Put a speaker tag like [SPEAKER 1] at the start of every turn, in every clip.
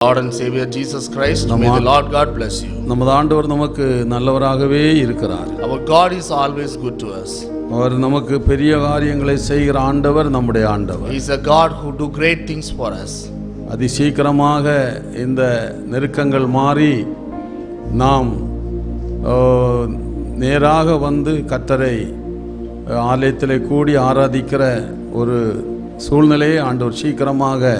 [SPEAKER 1] Lord and Savior Jesus Christ, may the Lord God bless you.
[SPEAKER 2] நமது ஆண்டவர் நமக்கு நல்லவராகவே இருக்கிறார்.
[SPEAKER 1] Our God is always good to us.
[SPEAKER 2] அவர் நமக்கு பெரிய காரியங்களை செய்கிற ஆண்டவர் நம்முடைய ஆண்டவர்.
[SPEAKER 1] He is a God who do great things for us.
[SPEAKER 2] அதிசீக்கிரமாக இந்த நெருக்கங்கள் மாறி நாம் நேராக வந்து கர்த்தரை ஆலயத்திலே கூடி ஆராதிக்கிற ஒரு சூழ்நிலையை ஆண்டவர் சீக்கிரமாக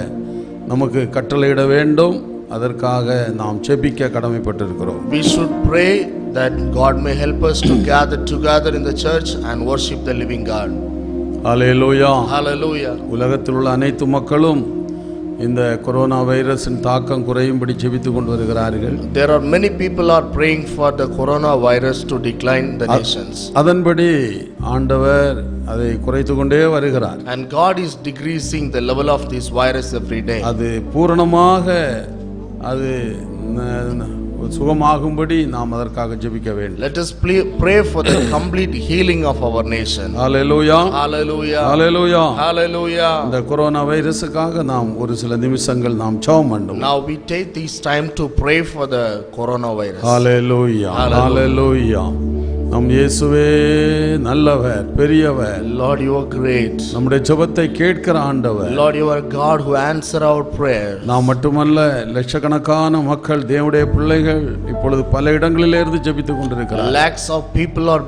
[SPEAKER 2] நமக்கு கட்டளையிட வேண்டும். அதற்காக நாம் ஜெபிக்க கடமைப்பட்டிருக்கிறோம்.
[SPEAKER 1] We should pray that God may help us to gather together in the church and worship the living God.
[SPEAKER 2] Hallelujah.
[SPEAKER 1] Hallelujah.
[SPEAKER 2] உலகத்தில் உள்ள அனைத்து மக்களும் இந்த கொரோனா வைரஸின் தாக்கம் குறையும்படி ஜெபித்துக் கொண்டு வருகிறார்கள்.
[SPEAKER 1] There are many people are praying for the coronavirus to decline the nations.
[SPEAKER 2] அதன்படி ஆண்டவர் அதை குறைத்து கொண்டே வருகிறார்.
[SPEAKER 1] And God is decreasing the level of this virus every day.
[SPEAKER 2] அது பூரணமாக அது சுகமாகும்படி நாம் அதற்காக ஜெபிக்க வேண்டும்.
[SPEAKER 1] Let us pray for the complete healing of our nation.
[SPEAKER 2] Hallelujah.
[SPEAKER 1] Hallelujah.
[SPEAKER 2] Hallelujah.
[SPEAKER 1] Hallelujah.
[SPEAKER 2] இந்த கொரோனா வைரஸுக்காக நாம் ஒரு சில நிமிஷங்கள் நாம் ஜெபம் பண்ணுவோம்.
[SPEAKER 1] Now we take this time to pray for the coronavirus.
[SPEAKER 2] ஹல்லேலூயா. ஹல்லேலூயா. நம் இயேசுவே நல்லவர், பெரியவர்.
[SPEAKER 1] Lord, you are great.
[SPEAKER 2] நம்முடைய ஜெபத்தை கேட்கிற ஆண்டவர்.
[SPEAKER 1] Lord, you are God who answer our prayer.
[SPEAKER 2] நாம் மட்டுமல்ல, லட்சக்கணக்கான மக்கள், தேவனுடைய பிள்ளைகள் இப்பொழுது பல இடங்களிலே இருந்து ஜெபித்துக் கொண்டிருக்கிறார்கள்.
[SPEAKER 1] Lakhs of people are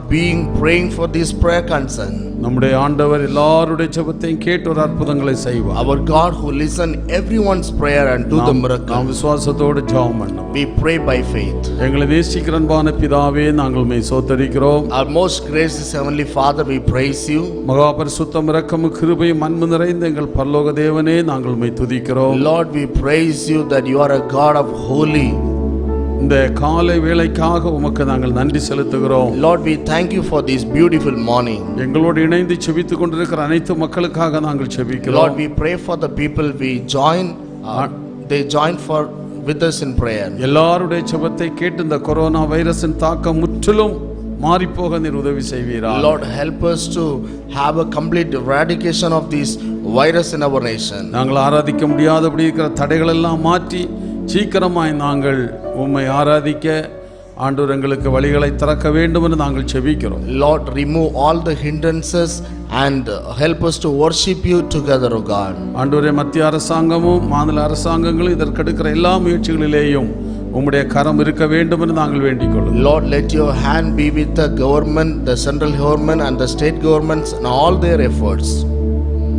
[SPEAKER 1] praying for this prayer concern.
[SPEAKER 2] நம்முடைய ஆண்டவர் எல்லாருடைய ஜெபத்தையும் கேட்டு ஒரு அற்புதங்களை செய்வார்.
[SPEAKER 1] Our God who listen everyone's prayer and do the miracle.
[SPEAKER 2] நாம் விசுவாசத்தோடு ஜெபம் பண்ணுவோம்.
[SPEAKER 1] We pray by faith.
[SPEAKER 2] எங்களை நேசிக்கிற அன்பான பிதாவே, நாங்கள் உம்மை ஸ்தோத்திரிக்கிறோம்.
[SPEAKER 1] Our most gracious heavenly Father, we praise you.
[SPEAKER 2] மகா பரிசுத்தம் இரக்கமும் கிருபையும் அன்பு நிறைந்த எங்கள் பரலோக தேவனே, நாங்கள் உம்மை துதிக்கிறோம்.
[SPEAKER 1] Lord, we praise you that you are a God of holy.
[SPEAKER 2] இந்த காலை வேளைக்காக உமக்கு நாங்கள் நன்றி செலுத்துகிறோம்.
[SPEAKER 1] Lord, we thank you for this beautiful morning.
[SPEAKER 2] எங்களோடு இணைந்து ஜெபித்துக் கொண்டிருக்கிற அனைத்து மக்களுக்காக நாங்கள் ஜெபிக்கிறோம்.
[SPEAKER 1] Lord, we pray for the people they join with us in prayer.
[SPEAKER 2] எல்லாருடைய ஜெபத்தை கேட்டு இந்த கொரோனா வைரஸின் தாக்கம் முற்றிலும் மாறிப்போக நீர் உதவி செய்வீராக.
[SPEAKER 1] Lord, help us to have a complete eradication of this virus in our nation.
[SPEAKER 2] நாங்கள் ஆராதிக்க முடியாதபடி இருக்கிற தடைகள் எல்லாம் மாற்றி சீக்கிரமாய் நாங்கள் உம்மை ஆராதிக்க ஆண்டவர் எங்களுக்கு வழிகளை திறக்க வேண்டும் என்று நாங்கள் ஜெபிக்கிறோம்.
[SPEAKER 1] Lord, remove all the hindrances and help us to worship you together, O God.
[SPEAKER 2] ஆண்டவரே, மத்திய அரசாங்கமும் மாநில அரசாங்கங்களும் இதற்கெடுக்கிற எல்லா முயற்சிகளிலேயும் உம்முடைய கரம் இருக்க வேண்டும் என்று நாங்கள் வேண்டிக் கொள்ளும்.
[SPEAKER 1] Lord, let your hand be with the government, the central government and the state governments and all their efforts.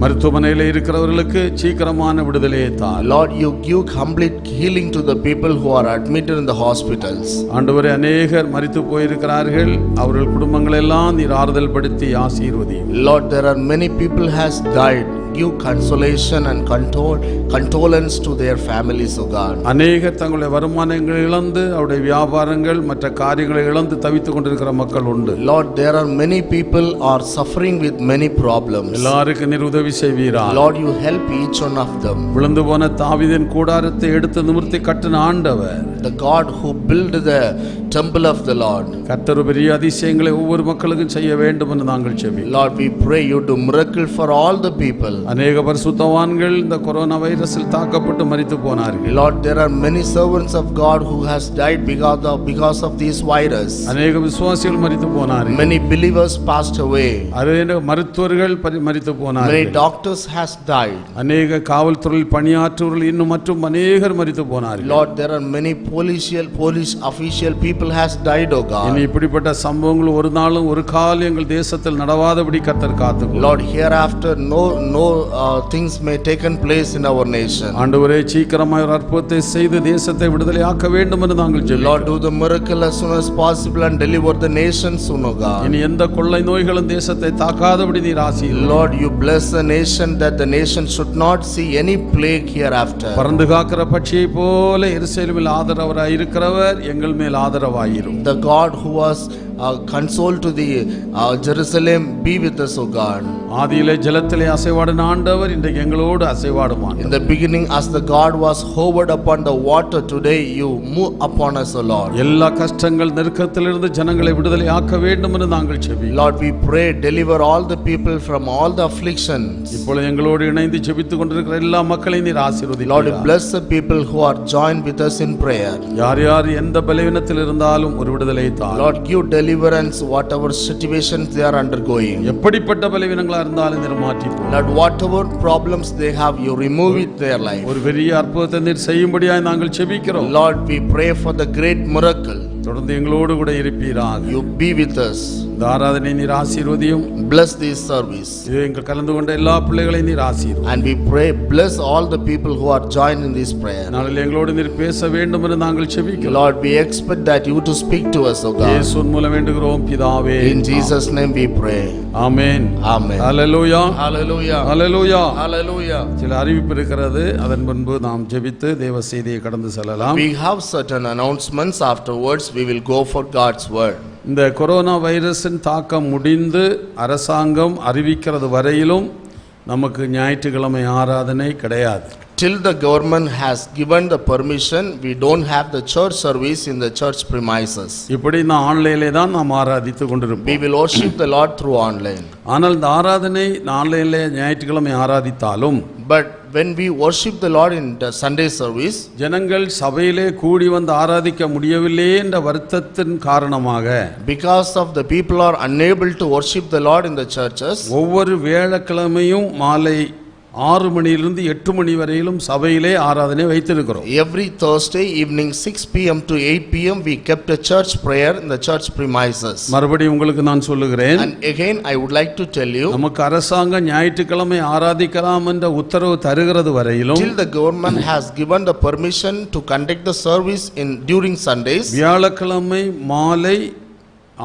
[SPEAKER 2] மருத்துவமனையில் இருக்கிறவர்களுக்கு சீக்கிரமான விடுதலையை தார்.
[SPEAKER 1] Lord, you give complete healing to the people who are admitted in the hospitals.
[SPEAKER 2] ஆண்டவரே, அநேகர் மரித்து போயிருக்கிறார்கள், அவர்கள் குடும்பங்களை எல்லாம் நீர் ஆறுதல் படுத்தி ஆசீர்வதியும்.
[SPEAKER 1] Lord, there are many people has died. Give consolation and condolence to their families, O God.
[SPEAKER 2] அநேகர் தங்களுடைய வருமானங்களை இழந்து அவருடைய வியாபாரங்கள் மற்ற காரியங்களை இழந்து தவித்துக் கொண்டிருக்கிற மக்கள் உண்டு.
[SPEAKER 1] Lord, there are many people are suffering with many problems.
[SPEAKER 2] எல்லாருக்கும் நீர் உதவி செய்வீராக.
[SPEAKER 1] Lord, you help each one of them.
[SPEAKER 2] விழுந்து போன தாவீதின் கூடாரத்தை எடுத்து நிமிர்த்தி கட்டின ஆண்டவர்,
[SPEAKER 1] The God who built the temple of the Lord.
[SPEAKER 2] கர்த்தர் பெரிய அதிசயங்களை ஒவ்வொரு மக்களுக்கும் செய்ய வேண்டும் என்று நாங்கள் ஜெபிக்கிறோம்.
[SPEAKER 1] Lord, we pray you do miracle for all the people.
[SPEAKER 2] அநேக பரிசுத்தவான்கள் இந்த கொரோனா வைரஸில் தாக்கப்பட்டு மரித்து போனார்கள்.
[SPEAKER 1] Lord, there are many servants of God who has died because of this virus.
[SPEAKER 2] அநேக விசுவாசிகள் மரித்து போனார்கள்.
[SPEAKER 1] Many believers passed away.
[SPEAKER 2] அநேக மருத்துவர்கள் மரித்து போனார்கள்.
[SPEAKER 1] Many doctors has died.
[SPEAKER 2] அநேக காவல்துறையில் பணியாற்றுவர்கள் இன்னும் மற்றும் அநேகர் மரித்து போனார்கள்.
[SPEAKER 1] Lord, there are many police official people has died, O God.
[SPEAKER 2] இனி இப்படிப்பட்ட சம்பவங்கள் ஒரு நாளும் ஒரு காலம் எங்கள் தேசத்தில் நடவாதபடி கர்த்தர் காத்துக்கொள்ளும்.
[SPEAKER 1] Lord, hereafter no things may taken place in our nation.
[SPEAKER 2] ஆண்டவரே, சீக்கிரமாய் ஒரு அற்புதத்தை செய்து தேசத்தை விடுதலையாக்க வேண்டும் என்று நாங்கள் ஜெபிக்கிறோம்.
[SPEAKER 1] Lord, do the miracle as soon as possible and deliver the nation soon, O God.
[SPEAKER 2] இனி எந்த கொள்ளை நோய்களும் தேசத்தை தாக்காதபடி நீர் ஆசீர்வதியும்.
[SPEAKER 1] Lord, you bless the nation that the nation should not see any plague hereafter.
[SPEAKER 2] பறந்து காக்கிற பட்சியை போல எருசலேமில் ஆதரவராய் இருக்கிறவர் எங்கள் மேல் ஆதரவாயிரும்.
[SPEAKER 1] The God who was console to the Jerusalem, be with us, O God.
[SPEAKER 2] ஆதியிலே ஜலத்திலே அசைவாடின ஆண்டவர் இன்றைக்கு எங்களோடு அசைவாடுமா. ஆண்டவரே.
[SPEAKER 1] In the beginning, as the God was hovered upon the water, today you move upon us, O Lord.
[SPEAKER 2] எல்லா கஷ்டங்கள் நெருக்கத்திலிருந்து ஜனங்களை விடுதலை ஆக்க வேண்டும் என்று நாங்கள் ஜெபிக்கிறோம்.
[SPEAKER 1] Lord, we pray, deliver all the people from all the afflictions.
[SPEAKER 2] இப்பொழுது எங்களோடு இணைந்து ஜெபித்துக் கொண்டிருக்கிற எல்லா மக்களையும் நீர் ஆசீர்வதிப்பீராக.
[SPEAKER 1] Lord, bless the people who are joined with us in prayer.
[SPEAKER 2] யார் யார் எந்த பலவீனத்தில் இருந்தாலும் ஒரு விடுதலை தாரும்.
[SPEAKER 1] Lord, give deliverance whatever situations they are undergoing.
[SPEAKER 2] எப்படிப்பட்ட பலவீனங்களா இருந்தாலும் நீர் மாற்றி போடும்.
[SPEAKER 1] Lord, whatever problems they have, you remove it their life.
[SPEAKER 2] ஒரு பெரிய அற்புதத்தை நீர் செய்யும்படியாய் நாங்கள் ஜெபிக்கிறோம்.
[SPEAKER 1] Lord, we pray for the great miracle.
[SPEAKER 2] தொடர்ந்து எங்களோடு கூட இருப்பீராக.
[SPEAKER 1] You be with us.
[SPEAKER 2] இந்த ஆராதனை நீர் ஆசீர்வதியும்.
[SPEAKER 1] Bless this service.
[SPEAKER 2] இது எங்கள் கலந்து கொண்ட எல்லா பிள்ளைகளையும் நீர் ஆசீர்வதியும்.
[SPEAKER 1] And we pray, bless all the people who are joined in this prayer.
[SPEAKER 2] நாளில் எங்களோடு நீர் பேச வேண்டும் என்று நாங்கள் ஜெபிக்கிறோம்.
[SPEAKER 1] Lord, we expect that you to speak to us, O God.
[SPEAKER 2] இயேசுவின் மூலம் வேண்டுகிறோம் பிதாவே.
[SPEAKER 1] In Jesus' name we pray.
[SPEAKER 2] Amen.
[SPEAKER 1] Amen.
[SPEAKER 2] Hallelujah.
[SPEAKER 1] Hallelujah.
[SPEAKER 2] Hallelujah.
[SPEAKER 1] Hallelujah.
[SPEAKER 2] சில அறிவிப்பு இருக்கிறது. அதன் முன்பு நாம் ஜெபித்து தேவ செய்தியை கடந்து செல்லலாம்.
[SPEAKER 1] We have certain announcements. Afterwards, we will go for God's word.
[SPEAKER 2] இந்த கொரோனா வைரஸின் தாக்கம் முடிந்து அரசாங்கம் அறிவிக்கிறது வரையிலும் நமக்கு ஞாயிற்றுக்கிழமை ஆராதனை கிடையாது.
[SPEAKER 1] Till the government has given the permission, we don't have the church service in the church premises.
[SPEAKER 2] இப்படி நான் ஆன்லைனிலே தான் நாம் ஆராதித்து
[SPEAKER 1] We
[SPEAKER 2] கொண்டிருப்போம்.
[SPEAKER 1] will worship the Lord through online.
[SPEAKER 2] ஆனால் இந்த ஆராதனை ஆன்லைனிலே ஞாயிற்றுக்கிழமை ஆராதித்தாலும்
[SPEAKER 1] But when we worship the Lord in the Sunday service,
[SPEAKER 2] ஜனங்கள் சபையிலே கூடி வந்து ஆராதிக்க முடியவில்லையே என்ற வருத்தத்தின் காரணமாக
[SPEAKER 1] because of the people are unable to worship the Lord in the churches,
[SPEAKER 2] ஒவ்வொரு வியாழக்கிழமையும் மாலை 6 மணியிலிருந்து 8 மணி வரையிலும் சபையிலே ஆராதனை வைத்திருக்கிறோம்.
[SPEAKER 1] every Thursday evening 6 p.m. to 8 p.m. we kept a church prayer in the church premises.
[SPEAKER 2] மறுபடியும் உங்களுக்கு நான் சொல்லுகிறேன்.
[SPEAKER 1] And again I would like to tell you,
[SPEAKER 2] நமக்கு அரசாங்கம் ஞாயிற்றுக்கிழமை ஆராதிக்கலாம் என்ற உத்தரவு தருகிறது வரையிலும்
[SPEAKER 1] till the government has given the permission to conduct the service in during Sundays,
[SPEAKER 2] வியாழக்கிழமை மாலை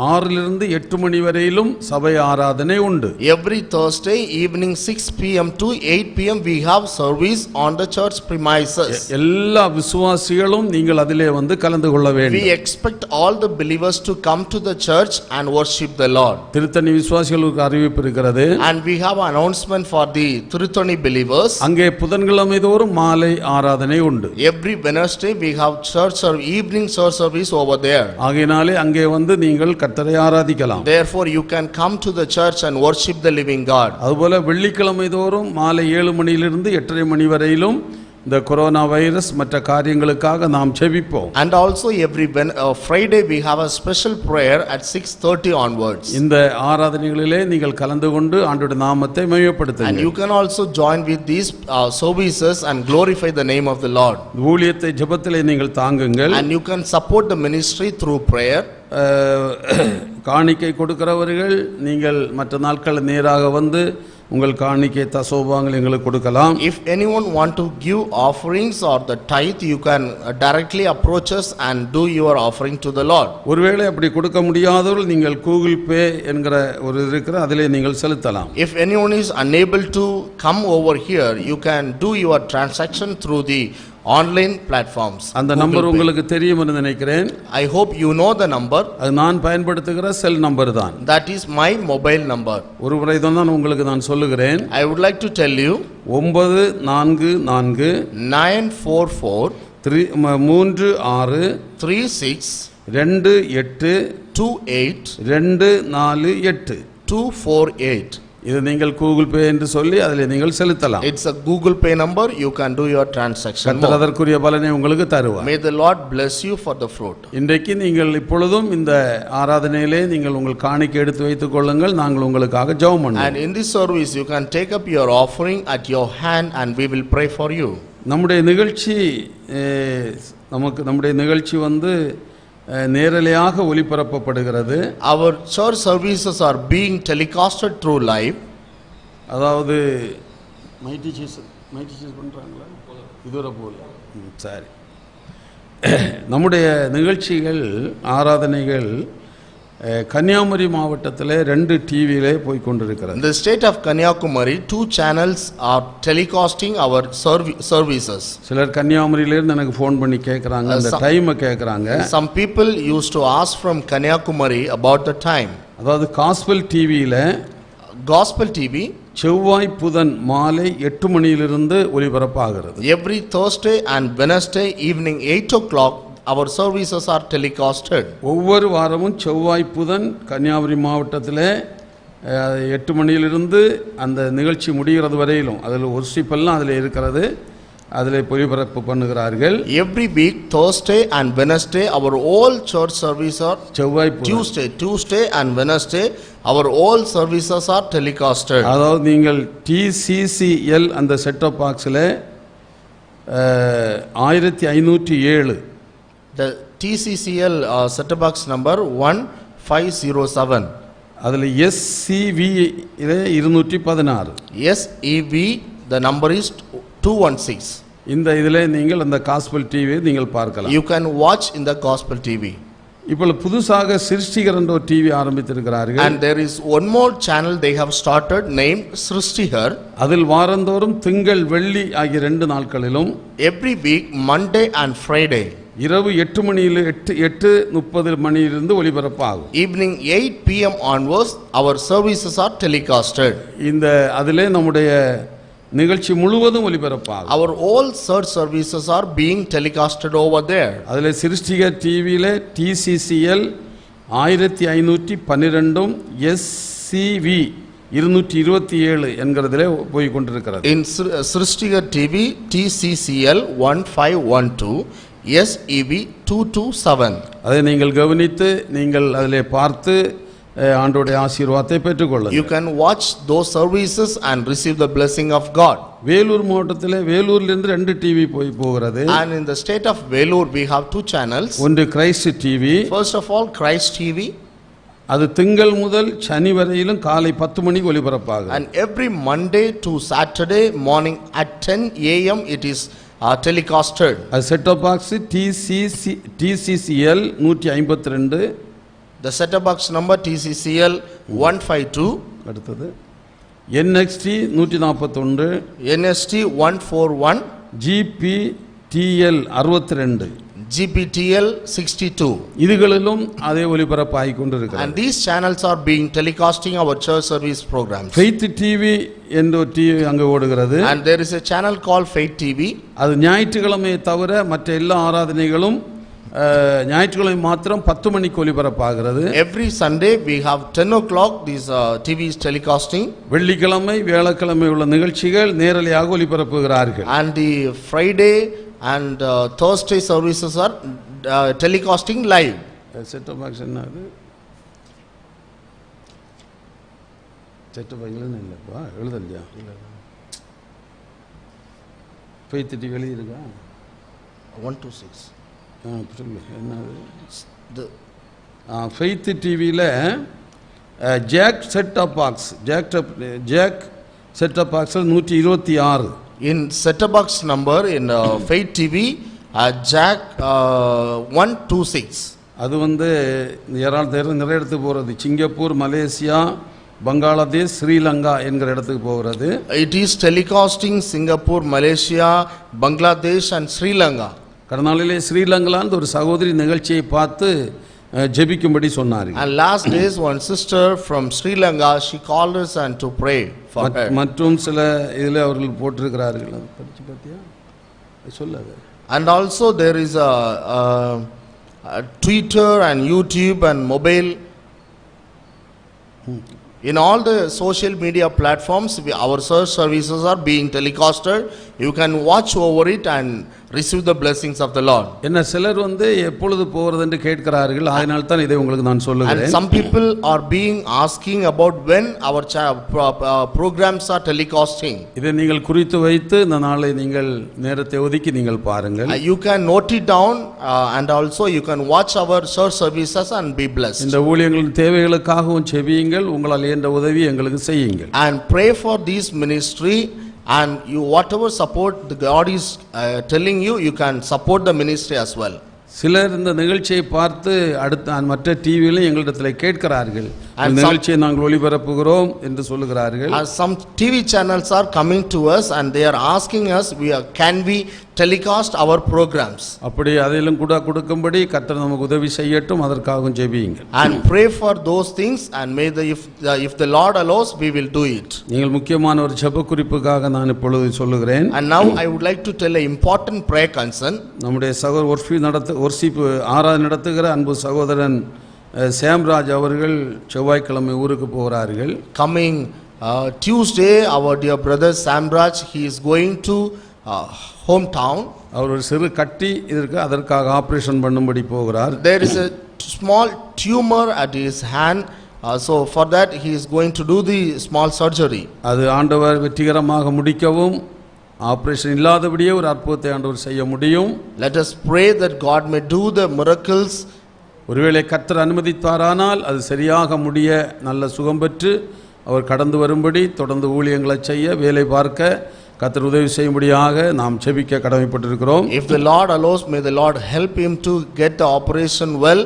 [SPEAKER 2] 6லிருந்து 8 மணி வரையிலும் சபை ஆராதனை உண்டு.
[SPEAKER 1] every Thursday evening 6 p.m. to 8 p.m. we have service on the church premises.
[SPEAKER 2] எல்லா விசுவாசிகளும் நீங்கள் அதிலே வந்து கலந்து கொள்ள
[SPEAKER 1] We
[SPEAKER 2] வேண்டும்.
[SPEAKER 1] expect all the believers to come to the church and worship the Lord.
[SPEAKER 2] Tiruttani விசுவாசிகளுக்கு அறிவிப்பு இருக்கிறது.
[SPEAKER 1] And we have an announcement for the Tirutani believers.
[SPEAKER 2] அங்கே புதன்கிழமை தோறும் மாலை ஆராதனை உண்டு.
[SPEAKER 1] Every Wednesday we have church or evening church service over there.
[SPEAKER 2] ஆகையினாலே அங்கே வந்து நீங்கள் கர்த்தரை ஆராதிக்கலாம்.
[SPEAKER 1] Therefore you can come to the church and worship the living God.
[SPEAKER 2] அதுபோல வெள்ளிக்கிழமை தோறும் மாலை 7 மணியிலிருந்து 8:30 மணி வரையிலும் இந்த கொரோனா வைரஸ் மற்ற காரியங்களுக்காக நாம் ஜெபிப்போம்.
[SPEAKER 1] And also every Friday we have a special prayer at 6:30 onwards.
[SPEAKER 2] இந்த ஆராதனைகளிலே நீங்கள் கலந்து கொண்டு ஆண்டவருடைய நாமத்தை
[SPEAKER 1] And
[SPEAKER 2] மகிமைப்படுத்துங்கள்.
[SPEAKER 1] you can also join with these services and glorify the name of the Lord.
[SPEAKER 2] ஊழியத்தை ஜெபத்திலே நீங்கள் தாங்குங்கள்.
[SPEAKER 1] And you can support the ministry through prayer.
[SPEAKER 2] காணிக்கை கொடுக்கிறவர்கள் நீங்கள் மற்ற நாட்கள் நேராக வந்து உங்கள் காணிக்கை தசோபாங்கள் எங்களுக்கு கொடுக்கலாம்.
[SPEAKER 1] If anyone want to give offerings or the tithe, you can directly approach us and do your offering to the Lord.
[SPEAKER 2] ஒருவேளை அப்படி கொடுக்க முடியாதவர்கள் நீங்கள் கூகுள் பே என்கிற ஒரு இருக்கிற அதிலே நீங்கள் செலுத்தலாம்.
[SPEAKER 1] If anyone is unable to come over here, you can do your transaction through the online platforms.
[SPEAKER 2] அந்த நம்பர் உங்களுக்கு தெரியும் என்று நினைக்கிறேன்.
[SPEAKER 1] I hope you know the number.
[SPEAKER 2] அது நான் பயன்படுத்துகிற செல் நம்பர் தான்.
[SPEAKER 1] That is my mobile number.
[SPEAKER 2] ஒரு முறை தான் உங்களுக்கு நான் சொல்லுகிறேன்.
[SPEAKER 1] I would like to tell you
[SPEAKER 2] 944
[SPEAKER 1] 944
[SPEAKER 2] 36
[SPEAKER 1] 36
[SPEAKER 2] 28
[SPEAKER 1] 28
[SPEAKER 2] 248
[SPEAKER 1] 248.
[SPEAKER 2] இது நீங்கள் கூகுள் பே என்று சொல்லி அதில் நீங்கள் செலுத்தலாம்.
[SPEAKER 1] It's a Google Pay number. You can do your transaction.
[SPEAKER 2] கர்த்தர் அதற்குரிய பலனை உங்களுக்கு தருவார்.
[SPEAKER 1] May the Lord bless you for the fruit.
[SPEAKER 2] இன்றைக்கு நீங்கள் இப்பொழுதும் இந்த ஆராதனையிலே நீங்கள் உங்கள் காணிக்கை எடுத்து வைத்துக் கொள்ளுங்கள். நாங்கள் உங்களுக்காக ஜெபம் பண்ணுவோம்.
[SPEAKER 1] And in this service you can take up your offering at your hand and we will pray for you.
[SPEAKER 2] நம்முடைய நிகழ்ச்சி வந்து நேரலையாக ஒளிபரப்பப்படுகிறது.
[SPEAKER 1] Our church services are being telecasted through live.
[SPEAKER 2] அதாவது மைட்டிச்சீஸ் பண்றாங்களா? இதுவரை போல. சரி. நம்முடைய நிகழ்ச்சிகள் ஆராதனைகள் கன்னியாகுமரி மாவட்டத்திலே 2 டிவியிலே போய் கொண்டிருக்கிறது.
[SPEAKER 1] In the state of Kanyakumari, 2 channels are telecasting our services.
[SPEAKER 2] சிலர் கன்னியாகுமரியிலிருந்து எனக்கு ஃபோன் பண்ணி கேட்குறாங்க, அந்த டைமை கேட்குறாங்க.
[SPEAKER 1] Some people used to ask from Kanyakumari about the time.
[SPEAKER 2] அதாவது காஸ்பல் டிவியில்
[SPEAKER 1] Gospel TV
[SPEAKER 2] செவ்வாய் புதன் மாலை 8 மணியிலிருந்து ஒலிபரப்பாகிறது.
[SPEAKER 1] every Thursday and Wednesday evening 8 o'clock our services are telecasted.
[SPEAKER 2] ஒவ்வொரு வாரமும் செவ்வாய் புதன் கன்னியாகுமரி மாவட்டத்திலே 8 மணியிலிருந்து அந்த நிகழ்ச்சி முடிகிறது வரையிலும் அதில் ஒர்ஷிப் எல்லாம் அதில் இருக்கிறது, அதில் ஒளிபரப்பு பண்ணுகிறார்கள்.
[SPEAKER 1] Every week Thursday and Wednesday our all church services are
[SPEAKER 2] செவ்வாய்
[SPEAKER 1] Tuesday and Wednesday our all services are telecasted.
[SPEAKER 2] அதாவது நீங்கள் TCCL அந்த செட்டப் பாக்ஸில் 1507
[SPEAKER 1] the TCCL set-top box number 1507.
[SPEAKER 2] அதில் SCV 216.
[SPEAKER 1] SEV the number is 216.
[SPEAKER 2] இந்த இதில் நீங்கள் அந்த காஸ்பல் டிவியை நீங்கள் பார்க்கலாம்.
[SPEAKER 1] You can watch in the Gospel TV.
[SPEAKER 2] இப்போ புதுசாக சிருஷ்டிகர் என்ற ஒரு TV ஆரம்பித்திருக்கிறார்கள்.
[SPEAKER 1] And there is one more channel they have started named Srishtigar.
[SPEAKER 2] அதில் வாரந்தோறும் திங்கள் வெள்ளி ஆகிய 2 நாட்களிலும்
[SPEAKER 1] every week Monday and Friday
[SPEAKER 2] இரவு 8 மணியில் 8:30 மணியிலிருந்து ஒலிபரப்பாகும்.
[SPEAKER 1] evening 8 PM onwards our services are telecasted.
[SPEAKER 2] இந்த அதிலே நம்முடைய நிகழ்ச்சி முழுவதும் ஒலிபரப்பாகும்.
[SPEAKER 1] Our all church services are being telecasted over there.
[SPEAKER 2] அதிலே சிருஷ்டிகர் டிவியிலே TCCL 1512 SCV 227 என்கிறதிலே போய் கொண்டிருக்கிறது.
[SPEAKER 1] In Srishtigar TV TCCL 1512 SEV 227.
[SPEAKER 2] அதை நீங்கள் கவனித்து நீங்கள் அதிலே பார்த்து ஆண்டவருடைய ஆசீர்வாதத்தை பெற்றுக்கொள்ளுங்கள்.
[SPEAKER 1] You can watch those services and receive the blessing of God.
[SPEAKER 2] Vellore மாவட்டத்திலே வேலூரிலிருந்து 2 டிவி போகிறது.
[SPEAKER 1] And in the state of Velur we have 2 channels.
[SPEAKER 2] ஒன்று Christ TV.
[SPEAKER 1] First of all Christ TV.
[SPEAKER 2] அது திங்கள் முதல் சனி வரையிலும் காலை 10 மணிக்கு ஒலிபரப்பாகும்.
[SPEAKER 1] And every Monday to Saturday morning at 10 AM it is telecasted.
[SPEAKER 2] அது set-top box TCCL 152.
[SPEAKER 1] The set-top box number TCCL 152.
[SPEAKER 2] அடுத்தது NXT 141,
[SPEAKER 1] NST 141,
[SPEAKER 2] GPTL 62,
[SPEAKER 1] GPTL 62.
[SPEAKER 2] இதுகளிலும் அதே ஒலிபரப்பாகி கொண்டிருக்கிறது.
[SPEAKER 1] And these channels are being telecasting our church service programs.
[SPEAKER 2] Faith TV என்ற ஒரு TV அங்கே ஓடுகிறது.
[SPEAKER 1] And there is a channel called Faith TV.
[SPEAKER 2] அது ஞாயிற்றுக்கிழமையை தவிர மற்ற எல்லா ஆராதனைகளும் ஞாயிற்றுக்கிழமை மாத்திரம் 10 மணிக்கு ஒலிபரப்பாகிறது.
[SPEAKER 1] Every Sunday we have 10 o'clock this TV is telecasting.
[SPEAKER 2] வெள்ளிக்கிழமை வியாழக்கிழமை உள்ள நிகழ்ச்சிகள் நேரலையாக ஒலிபரப்புகிறார்கள்.
[SPEAKER 1] And the Friday and Thursday services are telecasting live.
[SPEAKER 2] Set-top box என்ன அது? செட்-டாப் பாக்ஸ் இல்லைப்பா, எழுதலையா? Faith TV எழுதியிருக்கா?
[SPEAKER 1] 126.
[SPEAKER 2] சொல்லு என்னது? ஃபெய்த் டிவியில் Jack set-top box Jack set-top பாக்ஸில் 126.
[SPEAKER 1] In set-top box number in Faith TV Jack 126.
[SPEAKER 2] அது நிறைய இடத்துக்கு போகிறது. சிங்கப்பூர், மலேசியா, பங்களாதேஷ், ஸ்ரீலங்கா என்கிற இடத்துக்கு போகிறது.
[SPEAKER 1] It is telecasting Singapore, Malaysia, Bangladesh and Sri Lanka.
[SPEAKER 2] கடந்த நாளிலே ஸ்ரீலங்காந்து ஒரு சகோதரி நிகழ்ச்சியை பார்த்து ஜெபிக்கும்படி சொன்னார்கள்.
[SPEAKER 1] And last days one sister from Sri Lanka she called us and to pray for her.
[SPEAKER 2] மற்றும் சில இதில் அவர்கள் போட்டிருக்கிறார்கள். அது படிச்சு பார்த்தியா? சொல்லாது.
[SPEAKER 1] And also there is a Twitter and YouTube and mobile. In all the social media platforms our church services are being telecasted. You can watch over it and receive the blessings of the Lord.
[SPEAKER 2] என்ன சிலர் எப்பொழுது போறது என்று கேட்கிறார்கள். அதனால தான் இதை உங்களுக்கு நான் சொல்லுகிறேன்.
[SPEAKER 1] And some people are being asking about when our programs are telecasting.
[SPEAKER 2] இதை நீங்கள் குறித்து வைத்து இந்த நாளை நீங்கள் நேரத்தை ஒதுக்கி நீங்கள் பாருங்கள்.
[SPEAKER 1] You can note it down and also you can watch our church services and be blessed.
[SPEAKER 2] இந்த ஊழியங்களின் தேவைகளுக்காகவும் செபியுங்கள். உங்களால் இயன்ற உதவி எங்களுக்கு செய்யுங்கள்.
[SPEAKER 1] And pray for this ministry. And you whatever support the God is telling you, you can support the ministry as well.
[SPEAKER 2] சிலர் இந்த நிகழ்ச்சியை பார்த்து அடுத்த மற்ற டிவியிலும் எங்களிடத்தில் கேட்கிறார்கள்.
[SPEAKER 1] And some,
[SPEAKER 2] நிகழ்ச்சியை நாங்கள் ஒளிபரப்புகிறோம் என்று சொல்லுகிறார்கள்.
[SPEAKER 1] some TV channels are coming to us and they are asking us, can we telecast our programs?
[SPEAKER 2] அப்படி அதிலும் கூட கொடுக்கும்படி கர்த்தர் நமக்கு உதவி செய்யட்டும், அதற்காகவும் ஜெபியுங்கள்.
[SPEAKER 1] And pray for those things, and may if the Lord allows, we will do it.
[SPEAKER 2] நீங்கள் முக்கியமான ஒரு ஜெப குறிப்புக்காக நான் இப்பொழுது சொல்லுகிறேன்.
[SPEAKER 1] And now I would like to tell an important prayer concern.
[SPEAKER 2] நம்முடைய ஒர்ஷிப் ஆராதனை நடத்துகிற அன்பு சகோதரன் சாம்ராஜ் அவர்கள் செவ்வாய்க்கிழமை ஊருக்கு போகிறார்கள்.
[SPEAKER 1] Coming Tuesday, our dear brother Samraj, he is going to hometown.
[SPEAKER 2] அவர் ஒரு சிறு கட்டி அதற்காக ஆபரேஷன் பண்ணும்படி போகிறார்.
[SPEAKER 1] There is a small tumor at his hand, so for that he is going to do the small surgery.
[SPEAKER 2] அது ஆண்டவர் வெற்றிகரமாக முடிக்கவும் ஆபரேஷன் இல்லாதபடியே ஒரு அற்புதத்தை ஆண்டவர் செய்ய முடியும்.
[SPEAKER 1] Let us pray that God may do the miracles.
[SPEAKER 2] ஒருவேளை கர்த்தர் அனுமதித்தாரானால் அது சரியாக முடிய நல்ல சுகம் பெற்று அவர் கடந்து வரும்படி தொடர்ந்து ஊழியங்களை செய்ய வேலை பார்க்க கர்த்தர் உதவி செய்யும்படியாக நாம் ஜெபிக்க கடமைப்பட்டிருக்கிறோம்.
[SPEAKER 1] If the Lord allows, may the Lord help him to get the operation well.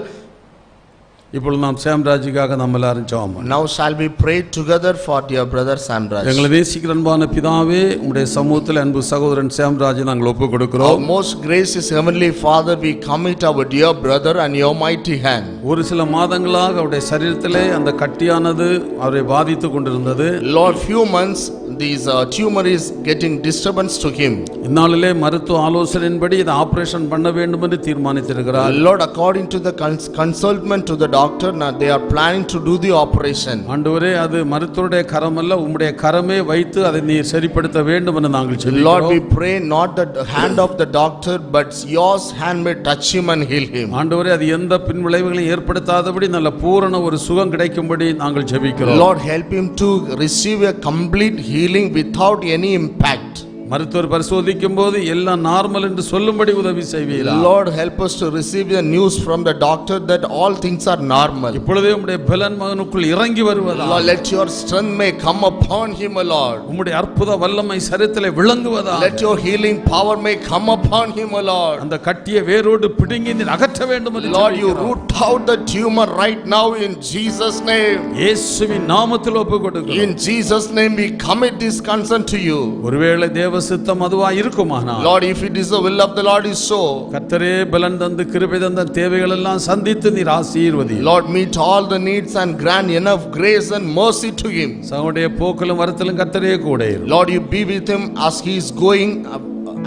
[SPEAKER 2] இப்பொழுது நாம் சாம்ராஜுக்காக நம்ம எல்லாரும் ஜெபம் பண்ணுவோம்.
[SPEAKER 1] Now shall we pray together for dear brother Samraj.
[SPEAKER 2] எங்களை நேசிக்கிற அன்பான பிதாவே, உம்முடைய சமூகத்தில் அன்பு சகோதரன் சாம்ராஜை நாங்கள் ஒப்புக் கொடுக்கிறோம்.
[SPEAKER 1] Our most gracious heavenly Father, we commit our dear brother and your mighty hand.
[SPEAKER 2] ஒரு சில மாதங்களாக அவருடைய சரீரத்திலே அந்த கட்டியானது அவரை பாதித்துக் கொண்டிருந்தது.
[SPEAKER 1] Lord, few months this tumor is getting disturbance to him.
[SPEAKER 2] இந்நாளிலே மருத்துவ ஆலோசனையின்படி இதை ஆபரேஷன் பண்ண வேண்டும் என்று தீர்மானித்திருக்கிறார்.
[SPEAKER 1] Lord, according to the consultment to the doctor, now they are planning to do the operation.
[SPEAKER 2] ஆண்டவரே, அது மருத்துவருடைய கரம் அல்ல, உம்முடைய கரமே வைத்து அதை நீர் சரிப்படுத்த வேண்டும் என்று நாங்கள் ஜெபிக்கிறோம்.
[SPEAKER 1] Lord, we pray not the hand of the doctor, but yours hand may touch him and heal him.
[SPEAKER 2] ஆண்டவரே, அது எந்த பின்விளைவுகளையும் ஏற்படுத்தாதபடி நல்ல பூரண ஒரு சுகம் கிடைக்கும்படி நாங்கள் ஜெபிக்கிறோம்.
[SPEAKER 1] Lord, help him to receive a complete healing without any impact.
[SPEAKER 2] மருத்துவர் பரிசோதிக்கும் போது எல்லாம் நார்மல் என்று சொல்லும்படி உதவி செய்வீரா.
[SPEAKER 1] Lord, help us to receive the news from the doctor that all things are normal.
[SPEAKER 2] இப்பொழுதே உம்முடைய பலன் மகனுக்குள் இறங்கி வருவதாக.
[SPEAKER 1] Lord, let your strength may come upon him, O Lord.
[SPEAKER 2] உம்முடைய அற்புத வல்லமை சரீரத்திலே விளங்குவதாக.
[SPEAKER 1] Let your healing power may come upon him, O Lord.
[SPEAKER 2] அந்த கட்டிய வேரோடு பிடுங்கி நீர் அகற்ற வேண்டும் என்று
[SPEAKER 1] Lord, you
[SPEAKER 2] ஜெபிக்கிறோம்.
[SPEAKER 1] root out the tumor right now in Jesus' name.
[SPEAKER 2] இயேசுவின் நாமத்தில் ஒப்புக் கொடுக்கிறோம்.
[SPEAKER 1] In Jesus' name we commit this concern to you.
[SPEAKER 2] ஒருவேளை தேவ சித்தம் அதுவா இருக்குமானால்,
[SPEAKER 1] Lord, if it is the will of the Lord is so,
[SPEAKER 2] கர்த்தரே பலன் தந்து கிருபை தந்த தேவைகள் எல்லாம் சந்தித்து நீர் ஆசீர்வதியும்.
[SPEAKER 1] Lord, meet all the needs and grant enough grace and mercy to him.
[SPEAKER 2] சகோடைய போக்கிலும் வரத்திலும் கர்த்தரே கூட இரு.
[SPEAKER 1] Lord, you be with him as he is going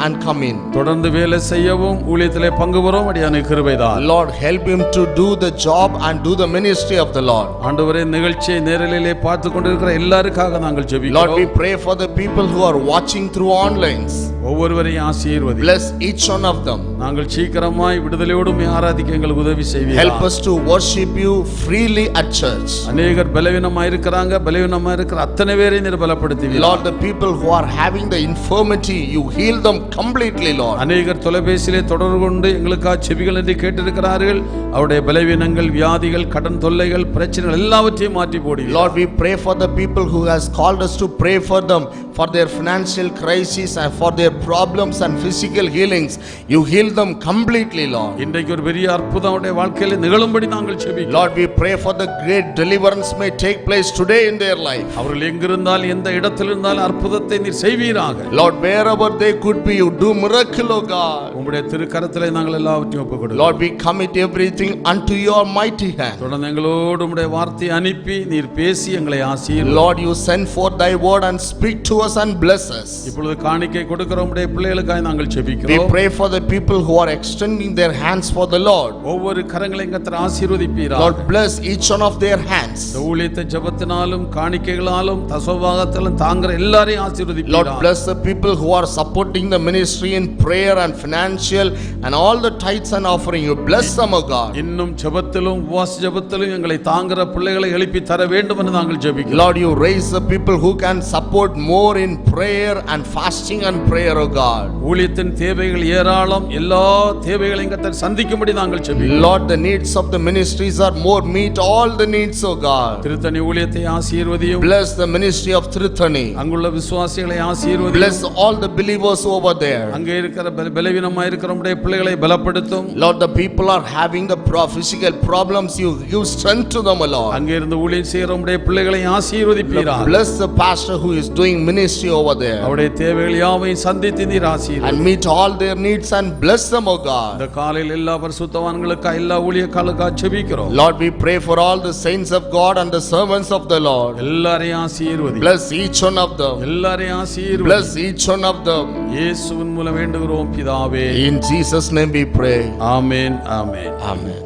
[SPEAKER 1] and come in.
[SPEAKER 2] தொடர்ந்து வேலை செய்யவும் ஊழியத்திலே பங்கு பெறவும் அடியானே கிருபைதான்.
[SPEAKER 1] Lord, help him to do the job and do the ministry of the Lord.
[SPEAKER 2] ஆண்டவரே, நிகழ்ச்சியை நேரலையிலே பார்த்து கொண்டிருக்கிற எல்லாருக்காக நாங்கள் ஜெபிக்கிறோம்.
[SPEAKER 1] Lord, we pray for the people who are watching through online.
[SPEAKER 2] ஒவ்வொருவரையும் ஆசீர்வதி.
[SPEAKER 1] Bless each one of them.
[SPEAKER 2] நாங்கள் சீக்கிரமாய் விடுதலையோடு ஆராதிக்க எங்களுக்கு உதவி செய்வீர்.
[SPEAKER 1] Help us to worship you freely at church.
[SPEAKER 2] அநேகர் பலவீனமாய் இருக்கிறாங்க, பலவீனமாய் இருக்கிற அத்தனை பேரை நீர் பலப்படுத்துவீர்.
[SPEAKER 1] Lord, the people who are having the infirmity, you heal them completely, Lord.
[SPEAKER 2] அநேகர் தொலைபேசியிலே தொடர்பு கொண்டு எங்களுக்காக செபிகள் என்று கேட்டிருக்கிறார்கள். அவருடைய பலவீனங்கள், வியாதிகள், கடன் தொல்லைகள், பிரச்சனைகள் எல்லாவற்றையும் மாற்றி போடுவீர்.
[SPEAKER 1] Lord, we pray for the people who has called us to pray for them, for their financial crisis and for their problems and physical healings. You heal them completely, Lord.
[SPEAKER 2] இன்றைக்கு ஒரு பெரிய அற்புதம் அவருடைய வாழ்க்கையில நிகழும்படி நாங்கள் ஜெபிக்கிறோம்.
[SPEAKER 1] Lord, we pray for the great deliverance may take place today in their life.
[SPEAKER 2] அவர்கள் எங்கிருந்தால் எந்த இடத்தில் இருந்தாலும் அற்புதத்தை நீர் செய்வீராக.
[SPEAKER 1] Lord, wherever they could be, you do miracle, O God.
[SPEAKER 2] உம்முடைய திருக்கரத்திலே நாங்கள் எல்லாவற்றையும் ஒப்புக் கொடுக்கிறோம்.
[SPEAKER 1] Lord, we commit everything unto your mighty hand.
[SPEAKER 2] தொடர்ந்து எங்களோடு உம்முடைய வார்த்தையை அனுப்பி நீர் பேசி எங்களை ஆசீர்வதி.
[SPEAKER 1] Lord, you send forth thy word and speak to us and bless us.
[SPEAKER 2] இப்பொழுது காணிக்கை கொடுக்கிற உம்முடைய பிள்ளைகளுக்காக நாங்கள்
[SPEAKER 1] We
[SPEAKER 2] ஜெபிக்கிறோம்.
[SPEAKER 1] pray for the people who are extending their hands for the Lord.
[SPEAKER 2] ஒவ்வொரு கரங்களையும் கர்த்தர் ஆசீர்வதிப்பீராக.
[SPEAKER 1] Lord, bless each one of their hands.
[SPEAKER 2] இந்த ஊழியத்தை ஜெபத்தினாலும் காணிக்கைகளாலும் தசோபாகத்திலும் தாங்குற எல்லாரையும்
[SPEAKER 1] Lord,
[SPEAKER 2] ஆசீர்வதிப்பீராக.
[SPEAKER 1] bless the people who are supporting the ministry in prayer and financial and all the tithes and offering. You bless them, O God.
[SPEAKER 2] இன்னும் ஜெபத்திலும் உபவாச ஜெபத்திலும் எங்களை தாங்குற பிள்ளைகளை எழுப்பி தர வேண்டும் என்று நாங்கள் ஜெபிக்கிறோம்.
[SPEAKER 1] Lord, you raise the people who can support more more in prayer and fasting and prayer, O God.
[SPEAKER 2] ஊழியத்தின் தேவைகள் ஏராளம், எல்லா தேவைகளையும் கர்த்தர் சந்திக்கும்படி நாங்கள் ஜெபிக்கிறோம்.
[SPEAKER 1] Lord, the needs of the ministries are more, meet all the needs, O God.
[SPEAKER 2] Tiruttani ஊழியத்தை ஆசீர்வதியும்.
[SPEAKER 1] Bless the ministry of Trithani.
[SPEAKER 2] அங்குள்ள விசுவாசிகளை ஆசீர்வதியும்.
[SPEAKER 1] Bless all the believers over there.
[SPEAKER 2] அங்கே இருக்கிற பலவீனமாய் இருக்கிற நம்முடைய பிள்ளைகளை பலப்படுத்தும்.
[SPEAKER 1] Lord, the people are having the physical problems, you give strength to them, Lord.
[SPEAKER 2] அங்கே இருந்து ஊழியம் செய்கிற நம்முடைய பிள்ளைகளை ஆசீர்வதிப்பீராக.
[SPEAKER 1] Bless the pastor who is doing ministry over there.
[SPEAKER 2] அவருடைய தேவைகள் யாவையும் சந்தித்து நீர் ஆசீர்வதி.
[SPEAKER 1] And meet all their needs and bless them, O God.
[SPEAKER 2] இந்த காலையில் எல்லா பரிசுத்தவான்களுக்கு எல்லா ஊழியக்காரர்களுக்காக ஜெபிக்கிறோம்.
[SPEAKER 1] Lord, we pray for all the saints of God and the servants of the Lord.
[SPEAKER 2] எல்லாரையும் ஆசீர்வதி.
[SPEAKER 1] Bless each one of them.
[SPEAKER 2] எல்லாரையும் ஆசீர்வதி.
[SPEAKER 1] Bless each one of them.
[SPEAKER 2] இயேசுவின் மூலம் வேண்டுகிறோம் பிதாவே.
[SPEAKER 1] In Jesus' name we pray.
[SPEAKER 2] Amen amen.
[SPEAKER 1] Amen.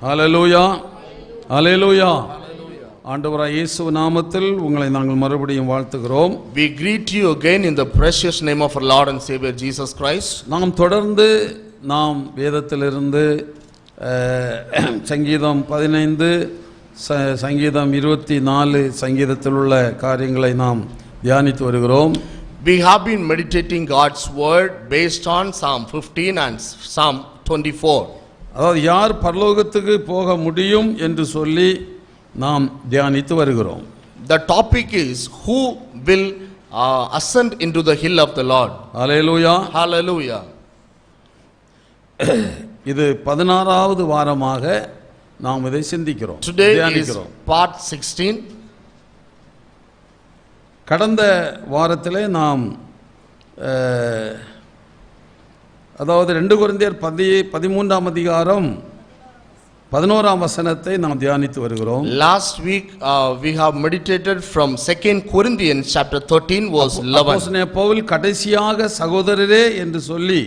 [SPEAKER 2] ஹல்லேலூயா ஹல்லேலூயா. ஆண்டவராகிய இயேசு நாமத்தில் உங்களை நாங்கள் மறுபடியும் வாழ்த்துகிறோம்.
[SPEAKER 1] We greet you again in the precious name of our Lord and Savior Jesus Christ.
[SPEAKER 2] நாம் தொடர்ந்து வேதத்திலிருந்து சங்கீதம் 15, சங்கீதம் 24 சங்கீதத்தில் உள்ள காரியங்களை நாம் தியானித்து வருகிறோம்.
[SPEAKER 1] We have been meditating God's word based on Psalm 15 and Psalm 24.
[SPEAKER 2] அதாவது யார் பரலோகத்துக்கு போக முடியும் என்று சொல்லி நாம் தியானித்து வருகிறோம்.
[SPEAKER 1] The topic is who will ascend into the hill of the Lord.
[SPEAKER 2] Hallelujah
[SPEAKER 1] Hallelujah.
[SPEAKER 2] இது 16வது வாரமாக நாம் இதை சிந்திக்கிறோம்.
[SPEAKER 1] Today is part 16.
[SPEAKER 2] கடந்த வாரத்திலே நாம் அதாவது 2 கொரிந்தியர் 13ஆம் அதிகாரம் 11ஆம் வசனத்தை நாம் தியானித்து வருகிறோம்.
[SPEAKER 1] Last week we have meditated from 2 Corinthians chapter 13 verse 11.
[SPEAKER 2] அப்போஸ்தலனாகிய பவுல் கடைசியாக சகோதரரே என்று சொல்லி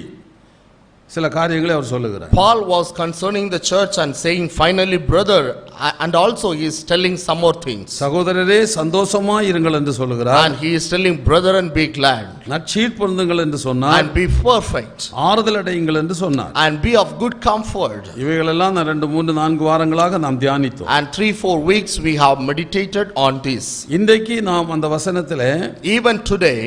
[SPEAKER 2] சில காரியங்களை அவர் சொல்லுகிறார்.
[SPEAKER 1] Paul was concerning the church and saying finally brother, and also he is telling some more things.
[SPEAKER 2] சகோதரரே சந்தோஷமாய் இருங்கள் என்று சொல்லுகிறார்.
[SPEAKER 1] And he is telling brother and be glad.
[SPEAKER 2] நற்சீர் பொருந்துங்கள் என்று சொன்னார்.
[SPEAKER 1] And be perfect.
[SPEAKER 2] ஆறுதல் அடையுங்கள் என்று சொன்னார்.
[SPEAKER 1] And be of good comfort.
[SPEAKER 2] இவைகளெல்லாம் 2, 3, 4 வாரங்களாக நாம் தியானித்தோம்.
[SPEAKER 1] And 3-4 weeks we have meditated on this.
[SPEAKER 2] இன்றைக்கு நாம் அந்த வசனத்திலே
[SPEAKER 1] Even today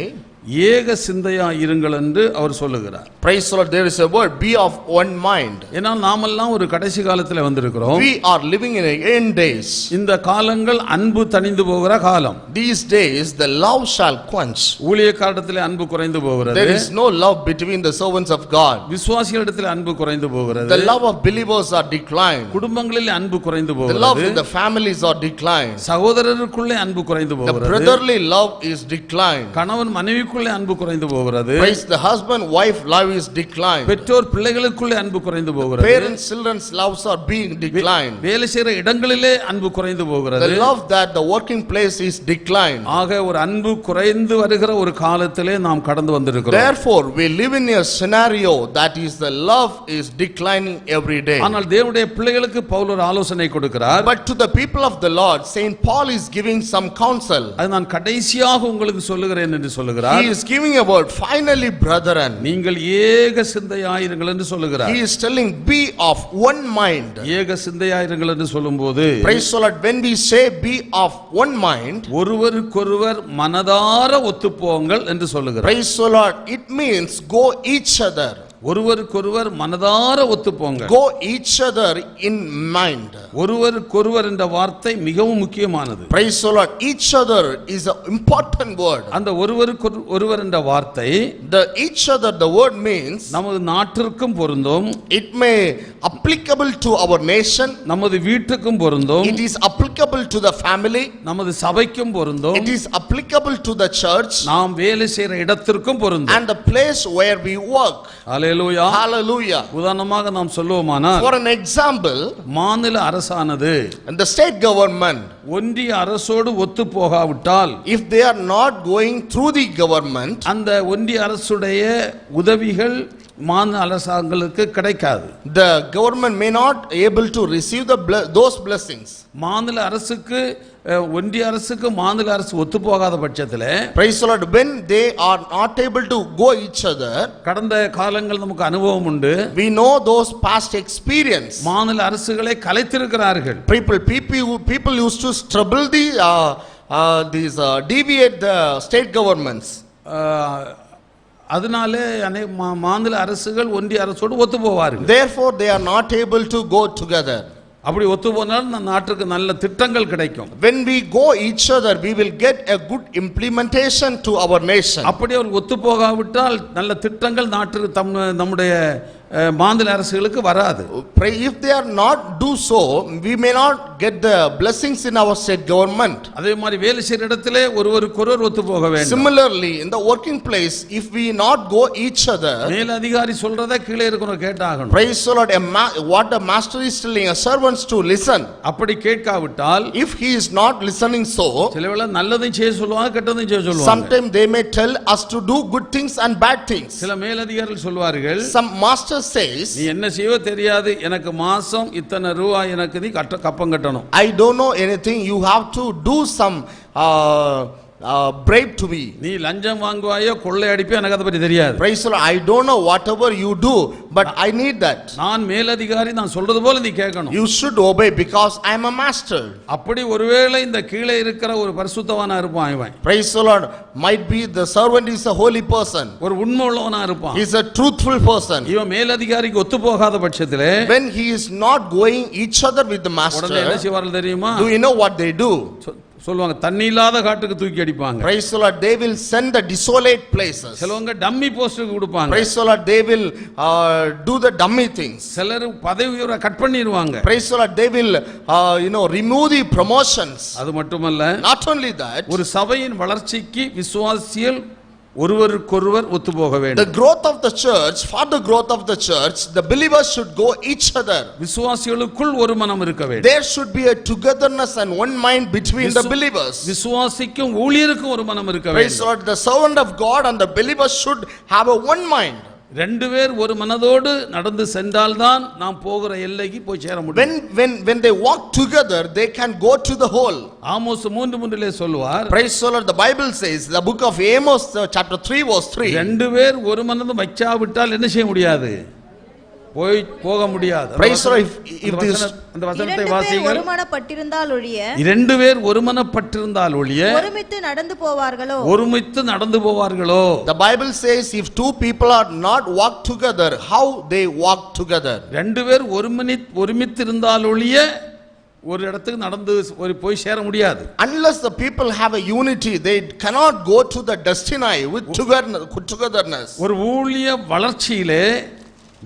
[SPEAKER 2] ஏக சிந்தையா இருங்கள் என்று அவர் சொல்லுகிறார்.
[SPEAKER 1] Praise the Lord, there is a word, be of one mind.
[SPEAKER 2] ஏன்னா நாமெல்லாம் ஒரு கடைசி காலத்தில் வந்திருக்கிறோம்.
[SPEAKER 1] We are living in the end days.
[SPEAKER 2] இந்த காலங்கள் அன்பு தணிந்து போகிற காலம்.
[SPEAKER 1] These days the love shall quench.
[SPEAKER 2] ஊழியக்காரத்திலே அன்பு குறைந்து போகிறது.
[SPEAKER 1] There is no love between the servants of God.
[SPEAKER 2] விசுவாசிகளிடத்தில் அன்பு குறைந்து போகிறது.
[SPEAKER 1] The love of believers are declined.
[SPEAKER 2] குடும்பங்களில் அன்பு குறைந்து
[SPEAKER 1] The
[SPEAKER 2] போகிறது.
[SPEAKER 1] love in the families are declined.
[SPEAKER 2] சகோதரருக்குள்ளே அன்பு குறைந்து
[SPEAKER 1] The
[SPEAKER 2] போகிறது.
[SPEAKER 1] brotherly love is declined.
[SPEAKER 2] கணவன் மனைவிக்குள்ளே அன்பு குறைந்து போகிறது.
[SPEAKER 1] Praise the husband wife love is declined.
[SPEAKER 2] பெற்றோர் பிள்ளைகளுக்குள்ளே அன்பு குறைந்து போகிறது.
[SPEAKER 1] Parents children's loves are being declined.
[SPEAKER 2] வேலை செய்கிற இடங்களிலே அன்பு குறைந்து போகிறது.
[SPEAKER 1] The love that the working place is declined.
[SPEAKER 2] ஆக ஒரு அன்பு குறைந்து வருகிற ஒரு காலத்திலே நாம் கடந்து வந்திருக்கிறோம்.
[SPEAKER 1] Therefore we live in a scenario that is the love is declining every day.
[SPEAKER 2] ஆனால் தேவனுடைய பிள்ளைகளுக்கு பவுல் ஒரு ஆலோசனை கொடுக்கிறார்.
[SPEAKER 1] But to the people of the Lord Saint Paul is giving some counsel.
[SPEAKER 2] அது நான் கடைசியாக உங்களுக்கு சொல்லுகிறேன் என்று சொல்லுகிறார்.
[SPEAKER 1] He is giving a word, finally brethren.
[SPEAKER 2] நீங்கள் ஏக சிந்தையாயிருங்கள் என்று சொல்லுகிறார்.
[SPEAKER 1] He is telling be of one mind.
[SPEAKER 2] ஏக சிந்தையாயிருங்கள் என்று சொல்லும்போது
[SPEAKER 1] Praise the Lord, when we say be of one mind,
[SPEAKER 2] ஒருவருக்கொருவர் மனதார ஒத்துப்போங்கள் என்று சொல்லுகிறார்.
[SPEAKER 1] praise the Lord, it means go each other.
[SPEAKER 2] ஒருவருக்கொருவர் மனதார ஒத்துப்போங்க.
[SPEAKER 1] Go each other in mind.
[SPEAKER 2] ஒருவருக்கொருவர் என்ற வார்த்தை மிகவும் முக்கியமானது.
[SPEAKER 1] Praise the Lord, each other is an important word.
[SPEAKER 2] அந்த ஒருவர் என்ற வார்த்தை
[SPEAKER 1] The each other, the word means
[SPEAKER 2] நமது நாட்டிற்கும் பொருந்தும்.
[SPEAKER 1] it may applicable to our nation.
[SPEAKER 2] நமது வீட்டுக்கும் பொருந்தும்.
[SPEAKER 1] It is applicable to the family.
[SPEAKER 2] நமது சபைக்கும் பொருந்தும்.
[SPEAKER 1] It is applicable to the church.
[SPEAKER 2] நாம் வேலை செய்கிற இடத்திற்கும் பொருந்தும்.
[SPEAKER 1] And the place where we work.
[SPEAKER 2] Hallelujah.
[SPEAKER 1] Hallelujah.
[SPEAKER 2] உதாரணமாக நாம் சொல்லுவோமானால்
[SPEAKER 1] For an example,
[SPEAKER 2] மாநில அரசானது
[SPEAKER 1] and the state government,
[SPEAKER 2] ஒன்றிய அரசோடு ஒத்து போகாவிட்டால்,
[SPEAKER 1] if they are not going through the government,
[SPEAKER 2] அந்த ஒன்றிய அரசுடைய உதவிகள் மாநில அரசாங்களுக்கு கிடைக்காது.
[SPEAKER 1] the government may not able to receive those blessings.
[SPEAKER 2] மாநில அரசுக்கு ஒன்றிய அரசுக்கு மாநில அரசு ஒத்து போகாத பட்சத்தில்,
[SPEAKER 1] praise the Lord, when they are not able to go each other,
[SPEAKER 2] கடந்த காலங்கள் நமக்கு அனுபவம் உண்டு.
[SPEAKER 1] we know those past experience.
[SPEAKER 2] மாநில அரசுகளை கலைத்திருக்கிறார்கள்.
[SPEAKER 1] People used to trouble the deviate the state governments.
[SPEAKER 2] அதனாலே மாநில அரசுகள் ஒன்றிய அரசோடு ஒத்து போவார்கள்.
[SPEAKER 1] Therefore they are not able to go together.
[SPEAKER 2] அப்படி ஒத்து போனால் நாட்டுக்கு நல்ல திட்டங்கள் கிடைக்கும்.
[SPEAKER 1] When we go each other, we will get a good implementation to our nation.
[SPEAKER 2] அப்படி அவர் ஒத்து போகாவிட்டால் நல்ல திட்டங்கள் நாட்டுக்கு நம்முடைய மாநில அரசுகளுக்கு வராது.
[SPEAKER 1] If they are not do so, we may not get the blessings in our state government.
[SPEAKER 2] அதே மாதிரி வேலை செய்யற இடத்திலே ஒருவருக்கொருவர் ஒத்து போக வேண்டும்.
[SPEAKER 1] Similarly, in the working place, if we not go each other,
[SPEAKER 2] மேல் அதிகாரி சொல்றதை கீழே இருக்கிறவங்க கேட்டாகணும்.
[SPEAKER 1] Praise the Lord, what the master is telling a servants to listen.
[SPEAKER 2] அப்படி கேட்காவிட்டால்,
[SPEAKER 1] if he is not listening, so
[SPEAKER 2] சிலவேளை நல்லதையும் செய்ய சொல்வாங்க, கெட்டதையும் செய்ய சொல்வாங்க.
[SPEAKER 1] Sometimes they may tell us to do good things and bad things.
[SPEAKER 2] சில மேல் அதிகாரிகள் சொல்வார்கள்,
[SPEAKER 1] some master says,
[SPEAKER 2] நீ என்ன செய்யோ தெரியாது, எனக்கு மாசம் இத்தனை ரூபாய் எனக்கு நீ கப்பம் கட்டணும்.
[SPEAKER 1] I don't know anything, you have to do some bribe to me.
[SPEAKER 2] நீ லஞ்சம் வாங்குவாயோ கொள்ளை அடிப்பியோ எனக்கு அதை பத்தி தெரியாது.
[SPEAKER 1] Praise the Lord, I don't know whatever you do, but I need that.
[SPEAKER 2] நான் மேலதிகாரி, நான் சொல்றது போல நீ கேட்கணும்.
[SPEAKER 1] You should obey because I am a master.
[SPEAKER 2] அப்படி ஒருவேளை இந்த கீழே இருக்கிற ஒரு பரிசுத்தவானா இருப்பான் இவன்.
[SPEAKER 1] Praise the Lord, might be the servant is a holy person.
[SPEAKER 2] ஒரு உண்மை உள்ளவனா இருப்பான்.
[SPEAKER 1] He is a truthful person.
[SPEAKER 2] இவன் மேலதிகாரிக்கு ஒத்து போகாத பட்சத்திலே,
[SPEAKER 1] when he is not going each other with the master,
[SPEAKER 2] உடனே என்ன செய்வார்கள் தெரியுமா?
[SPEAKER 1] do you know what they do?
[SPEAKER 2] சொல்வாங்க, தண்ணி இல்லாத காட்டுக்கு தூக்கி அடிப்பாங்க.
[SPEAKER 1] Praise the Lord, they will send the desolate places.
[SPEAKER 2] சிலவங்க டம்மி போஸ்டுக்கு கொடுப்பாங்க.
[SPEAKER 1] Praise the Lord, they will do the dummy things.
[SPEAKER 2] சிலர் பதவி உயர்வை கட் பண்ணிடுவாங்க.
[SPEAKER 1] Praise the Lord, they will remove the promotions.
[SPEAKER 2] அது மட்டுமல்ல,
[SPEAKER 1] not only that,
[SPEAKER 2] ஒரு சபையின் வளர்ச்சிக்கு விசுவாசிகள் ஒருவருக்கொருவர் ஒத்து போக வேண்டும்.
[SPEAKER 1] the growth of the church, for the growth of the church, the believers should go each other.
[SPEAKER 2] விசுவாசிகளுக்குள் ஒரு மனம் இருக்க வேண்டும்.
[SPEAKER 1] there should be a togetherness and one mind between the believers.
[SPEAKER 2] விசுவாசிக்கும் ஊழியருக்கும் ஒரு மனம் இருக்க வேண்டும்.
[SPEAKER 1] Praise God, the servant of God and the believers should have a one mind.
[SPEAKER 2] ரெண்டு பேர் ஒரு மனதோடு நடந்து சென்றால்தான் நாம் போகிற எல்லைக்கு போய் சேர முடியும்.
[SPEAKER 1] when they walk together, they can go to the whole.
[SPEAKER 2] Amos 3:3 சொல்வார்,
[SPEAKER 1] Praise the Lord, the Bible says, the book of Amos chapter 3 verse 3,
[SPEAKER 2] ரெண்டு பேர் ஒரு மனதும் வைக்காவிட்டால் என்ன செய்ய முடியாது? போக முடியாது.
[SPEAKER 1] Praise the Lord, if this
[SPEAKER 2] அந்த வசனத்தை வாசியுங்கள்.
[SPEAKER 3] ஒருமனப்பட்டிருந்தால் ஒழிய,
[SPEAKER 2] இரண்டு பேர் ஒருமனப்பட்டிருந்தால் ஒழிய
[SPEAKER 3] ஒருமித்து நடந்து போவார்களோ,
[SPEAKER 2] ஒருமித்து நடந்து போவார்களோ.
[SPEAKER 1] the Bible says, if two people are not walk together, how they walk together?
[SPEAKER 2] ரெண்டு பேர் ஒருமித்து இருந்தால் ஒழிய ஒரு இடத்துக்கு நடந்து போய் சேர முடியாது.
[SPEAKER 1] unless the people have a unity, they cannot go to the destiny with togetherness.
[SPEAKER 2] ஒரு ஊழிய வளர்ச்சியிலே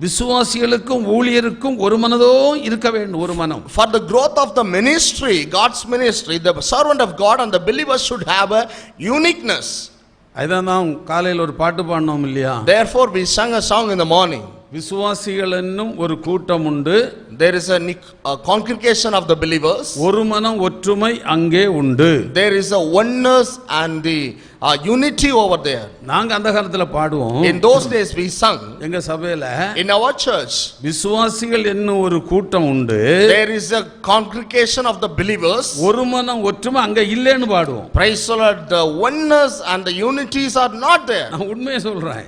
[SPEAKER 2] விசுவாசிகளுக்கும் ஊழியருக்கும் ஒரு மனதோ இருக்க வேண்டும், ஒரு மனம்.
[SPEAKER 1] for the growth of the ministry, God's ministry, the servant of God and the believers should have a uniqueness.
[SPEAKER 2] அதான் நாம் காலையில் ஒரு பாட்டு பாடினோம் இல்லையா?
[SPEAKER 1] therefore we sang a song in the morning.
[SPEAKER 2] விசுவாசிகள் என்னும் ஒரு கூட்டம் உண்டு,
[SPEAKER 1] there is a congregation of the believers.
[SPEAKER 2] ஒரு மனம் ஒற்றுமை அங்கே உண்டு.
[SPEAKER 1] there is a oneness and the unity over there.
[SPEAKER 2] நாங்க அந்த காலத்துல பாடுவோம்.
[SPEAKER 1] in those days we sung
[SPEAKER 2] எங்க சபையில,
[SPEAKER 1] in our church,
[SPEAKER 2] விசுவாசிகள் என்னும் ஒரு கூட்டம் உண்டு,
[SPEAKER 1] there is a congregation of the believers.
[SPEAKER 2] ஒரு மனம் ஒற்றுமை அங்க இல்லைன்னு பாடுவோம்.
[SPEAKER 1] Praise the Lord, the oneness and the unities are not there.
[SPEAKER 2] நான் உண்மையை சொல்றேன்.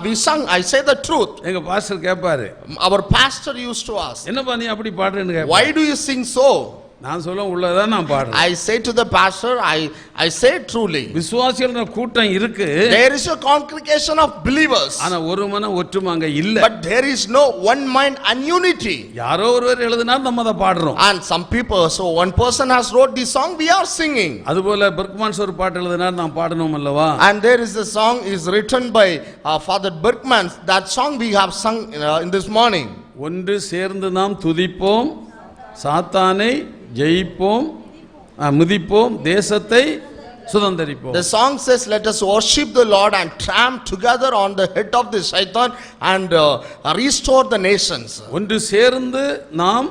[SPEAKER 1] we sung, I say the truth.
[SPEAKER 2] எங்க பாஸ்டர் கேட்பாரு,
[SPEAKER 1] our pastor used to ask,
[SPEAKER 2] என்னப்பா நீ அப்படி பாடுறேன்னு கேட்பாரு.
[SPEAKER 1] why do you sing so?
[SPEAKER 2] நான் சொல்ல உள்ளதான் நான் பாடுறேன்.
[SPEAKER 1] I say to the pastor, I say truly,
[SPEAKER 2] விசுவாசிகள் கூட்டம் இருக்கு,
[SPEAKER 1] there is a congregation of believers,
[SPEAKER 2] ஆனா ஒரு மனம் ஒற்றுமை அங்க இல்ல.
[SPEAKER 1] but there is no one mind and unity.
[SPEAKER 2] யாரோ ஒருவர் எழுதினா நம்ம அதை பாடுறோம்.
[SPEAKER 1] and some people, so one person has wrote this song, we are singing.
[SPEAKER 2] அதுபோல பெர்க்மன்ஸ் ஒரு பாட்டு எழுதினா நாம் பாடணும் அல்லவா?
[SPEAKER 1] and there is a song is written by Father Berkman, that song we have sung in this morning.
[SPEAKER 2] ஒன்று சேர்ந்து நாம் துதிப்போம், சாத்தானை ஜெயிப்போம், மிதிப்போம், தேசத்தை சுதந்தரிப்போம்.
[SPEAKER 1] the song says, let us worship the Lord and tramp together on the head of the Shaitan and restore the nations.
[SPEAKER 2] ஒன்று சேர்ந்து நாம்